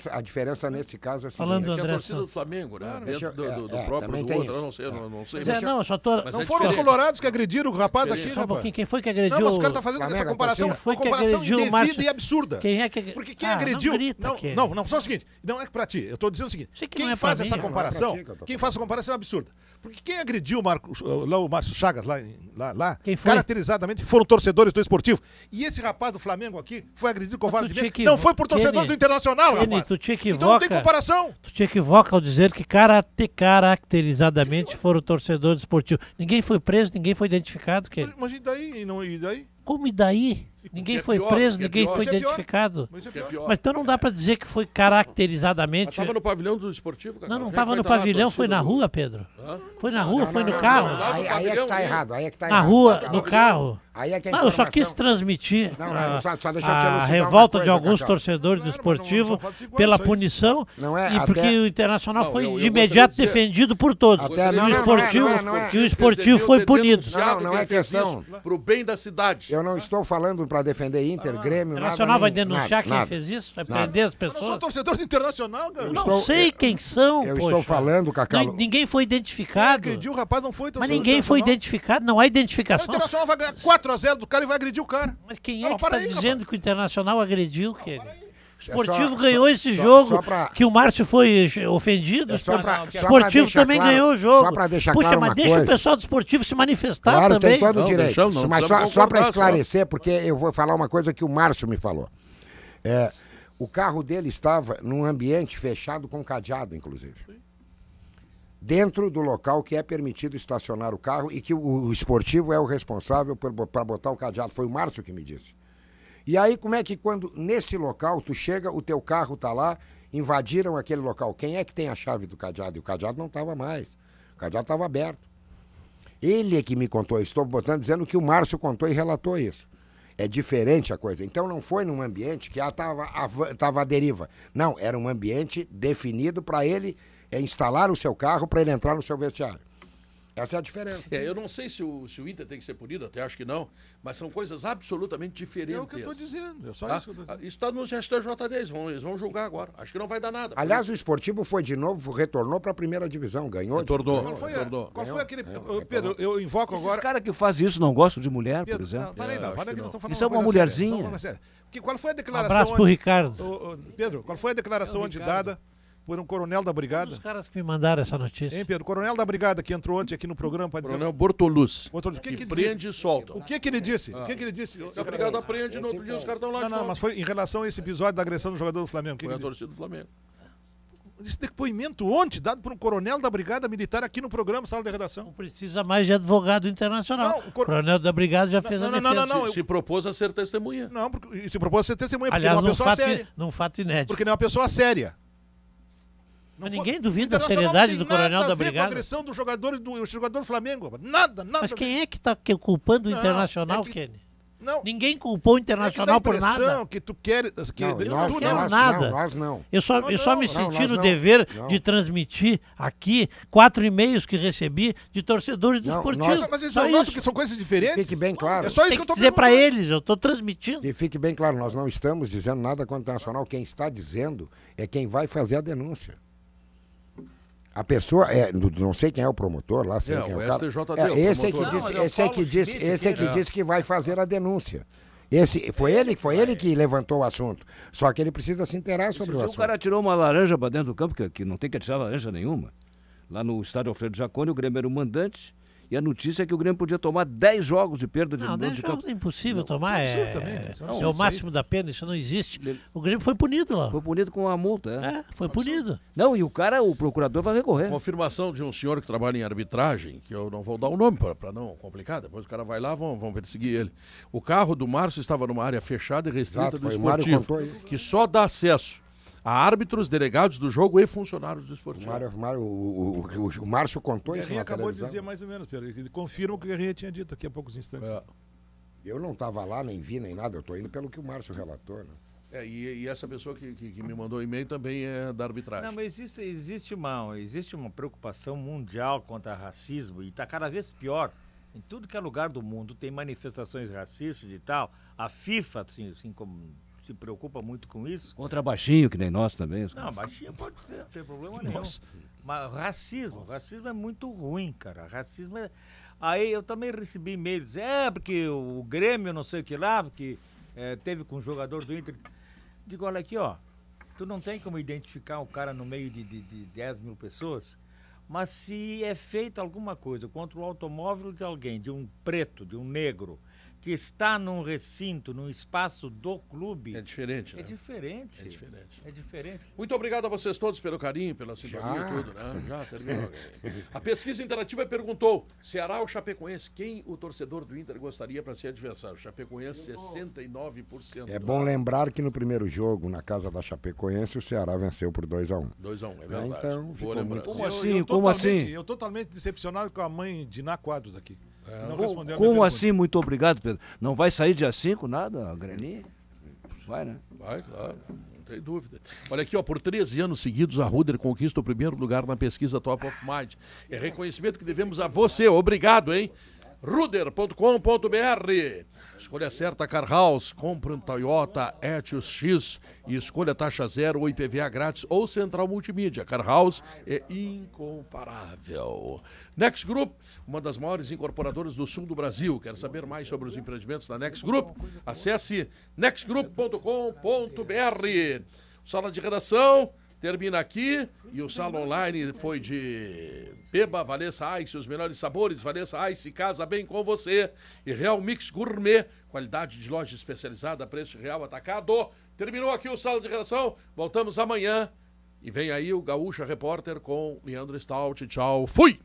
A diferença nesse caso é assim. Falando do Tinha a André torcida do Santos. Flamengo, né? Dentro do próprio do outro, eu não sei. Não, só tô... Não foram os colorados que agrediram o rapaz aqui, Só um pouquinho, quem foi que Não, agrediu? mas os caras estão fazendo essa comparação, uma comparação indevida e absurda. Quem é que... Porque quem agrediu... Não, só o seguinte, não é pra ti, eu tô dizendo o seguinte, quem faz essa comparação, absurda. Porque quem agrediu o Márcio Chagas lá caracterizadamente, foram torcedores do Esportivo. E esse rapaz do Flamengo aqui foi agredido covardemente. Não foi por torcedores do Internacional, rapaz. Então não tem comparação. Tu te equivoca ao dizer que caracterizadamente foram torcedores do Esportivo. Ninguém foi preso, ninguém foi identificado. Mas e daí? Como e daí? Ninguém foi preso, ninguém foi identificado. Mas então não dá pra dizer que foi caracterizadamente. Estava no pavilhão do Esportivo, cara. Não estava no pavilhão, foi na rua, Pedro. Foi na rua, foi no carro. Aí é que tá errado. Na rua, no carro. Aí é que eu só quis transmitir a revolta de alguns torcedores do Esportivo pela punição e porque o Internacional foi de imediato defendido por todos. E o Esportivo foi punido. Não é questão. Pro bem da cidade. Eu não estou falando para defender Inter, Grêmio, nada. O Internacional vai denunciar quem fez isso? Vai prender as pessoas? Eu não sou torcedor do Internacional, cara. Não sei quem são, Eu estou falando, Cacau. Ninguém foi identificado. Quem agrediu o rapaz não foi Mas ninguém foi identificado, não há identificação. O Internacional vai ganhar 4-0 do cara e vai agredir o cara. Mas quem é que está dizendo que o Internacional agrediu, Kelly? O Esportivo ganhou esse jogo, que o Márcio foi ofendido. O Esportivo também ganhou o jogo. Só para deixar Puxa, claro mas uma deixa coisa. o pessoal do Esportivo se manifestar Claro, também. tem todo o direito. Mas só para esclarecer, porque eu vou falar uma coisa que o Márcio me falou. O carro dele estava num ambiente fechado com cadeado, inclusive. Dentro do local que é permitido estacionar o carro e que o Esportivo é o responsável para botar o cadeado. Foi o Márcio que me disse. E aí, como é que quando nesse local tu chega, o teu carro tá lá, invadiram aquele local. Quem é que tem a chave do cadeado? E o cadeado não estava mais. O cadeado estava aberto. Ele é que me contou. Estou dizendo que o Márcio contou e relatou isso. É diferente a coisa. Então não foi num ambiente que estava à deriva. Não, era um ambiente definido para ele instalar o seu carro para ele entrar no seu vestiário. Essa é a diferença. Eu não sei se o Inter tem que ser punido, até acho que não, mas são coisas absolutamente diferentes. É o que eu estou dizendo, isso que eu tô dizendo. Isso está nos STJD, eles vão julgar agora. Acho que não vai dar nada. Aliás, o Esportivo foi de novo, retornou para a primeira divisão, ganhou. Retornou. Qual foi aquele... Pedro, eu invoco agora... Esses caras que fazem isso não gostam de mulher, por exemplo? Isso é uma mulherzinha. Qual foi a declaração... Abraço pro Ricardo. Pedro, qual foi a declaração ontem dada por um coronel da brigada? Os caras que me mandaram essa notícia. Hein, Pedro? Coronel da brigada que entrou ontem aqui no programa para dizer... Coronel Bortoluz. Que prende e solta. O que ele disse? O que ele disse? A brigada prende, no outro dia os caras estão lá. Não, mas foi em relação a esse episódio da agressão do jogador do Flamengo. Foi a torcida do Flamengo. Esse depoimento ontem, dado por um coronel da brigada militar aqui no programa, sala de redação. Não precisa mais de advogado internacional. O coronel da brigada já fez a defesa. Não. Se propôs a ser testemunha. Não, se propôs a ser testemunha, porque aliás, ele é uma pessoa séria. Num fato inédito. Porque ele é uma pessoa séria. Mas ninguém duvida da seriedade do coronel da brigada. A agressão do jogador do Flamengo. Nada. Mas quem é que está culpando o Internacional, Kenny? Não. Ninguém culpou o Internacional por nada. Que tu queres, não quero nada. Nós não. Eu só me senti no dever de transmitir aqui 4 e-mails que recebi de torcedores do Esportivo. Mas isso eu noto que são coisas diferentes. Fique bem claro. É só isso que eu estou dizer para eles, eu estou transmitindo. E fique bem claro, nós não estamos dizendo nada contra o Internacional. Quem está dizendo é quem vai fazer a denúncia. A pessoa, não sei quem é o promotor lá, sei quem é o cara. STJD, Esse é que disse que vai fazer a denúncia. Foi ele que levantou o assunto. Só que ele precisa se inteirar sobre o assunto. O cara tirou uma laranja para dentro do campo, que não tem que atirar laranja nenhuma. Lá no estádio Alfredo Jaconi, o Grêmio era o mandante. E a notícia é que o Grêmio podia tomar 10 jogos de perda de campo. Não, 10 jogos é impossível tomar. É o máximo da pena, isso não existe. O Grêmio foi punido lá. Foi punido com a multa, foi punido. Não, e o procurador vai recorrer. Confirmação de um senhor que trabalha em arbitragem, que eu não vou dar o nome para não complicar, depois o cara vai lá, vão perseguir ele. O carro do Márcio estava numa área fechada e restrita do Esportivo, que só dá acesso a árbitros, delegados do jogo e funcionários do esportivo. O Márcio contou isso na acabou de dizer mais ou menos, Pedro. Ele confirma o que o Guerrinha tinha dito aqui há poucos instantes. Eu não estava lá, nem vi, nem nada. Eu estou indo pelo que o Márcio relatou, né? E essa pessoa que me mandou e-mail também é da arbitragem. Não, mas existe uma preocupação mundial contra racismo e está cada vez pior. Em tudo que é lugar do mundo tem manifestações racistas e tal. A FIFA, assim como se preocupa muito com isso. Contra baixinho, que nem nós também. Não, baixinho pode ser, sem problema nenhum. Mas racismo é muito ruim, cara. Racismo é... Aí eu também recebi e-mails, porque o Grêmio não sei o que lá, porque teve com o jogador do Inter. Digo, olha aqui, ó, tu não tem como identificar o cara no meio de 10 mil pessoas, mas se é feita alguma coisa contra o automóvel de alguém, de um preto, de um negro, que está num recinto, num espaço do clube... É diferente, né? É diferente. É diferente. Muito obrigado a vocês todos pelo carinho, pela sintonia e tudo, né? Já terminou. A pesquisa interativa perguntou, Ceará ou Chapecoense, quem o torcedor do Inter gostaria para ser adversário? Chapecoense, 69%. É bom lembrar que no primeiro jogo, na casa da Chapecoense, o Ceará venceu por 2-1. 2-1, é verdade. Então, ficou muito... Como assim? Eu totalmente decepcionado com a mãe de Ná Quadros aqui. Como assim, muito obrigado, Pedro? Não vai sair dia 5, nada, a graninha? Vai, né? Vai, claro, não tem dúvida. Olha aqui, ó, por 13 anos seguidos, a Ruder conquista o primeiro lugar na pesquisa Top of Mind. É reconhecimento que devemos a você. Obrigado, hein? Ruder.com.br. Escolha certa Car House, compre um Toyota Etios X e escolha taxa zero ou IPVA grátis ou Central Multimídia. Car House é incomparável. Next Group, uma das maiores incorporadoras do sul do Brasil. Quer saber mais sobre os empreendimentos da Next Group? Acesse nextgroup.com.br. Sala de redação termina aqui e o Sala Online foi de Beba, Valessa Ice, os melhores sabores, Valessa Ice, casa bem com você. E Real Mix Gourmet, qualidade de loja especializada, preço real atacado. Terminou aqui o Sala de redação, voltamos amanhã. E vem aí o Gaúcha Repórter com Leandro Stout. Tchau, fui!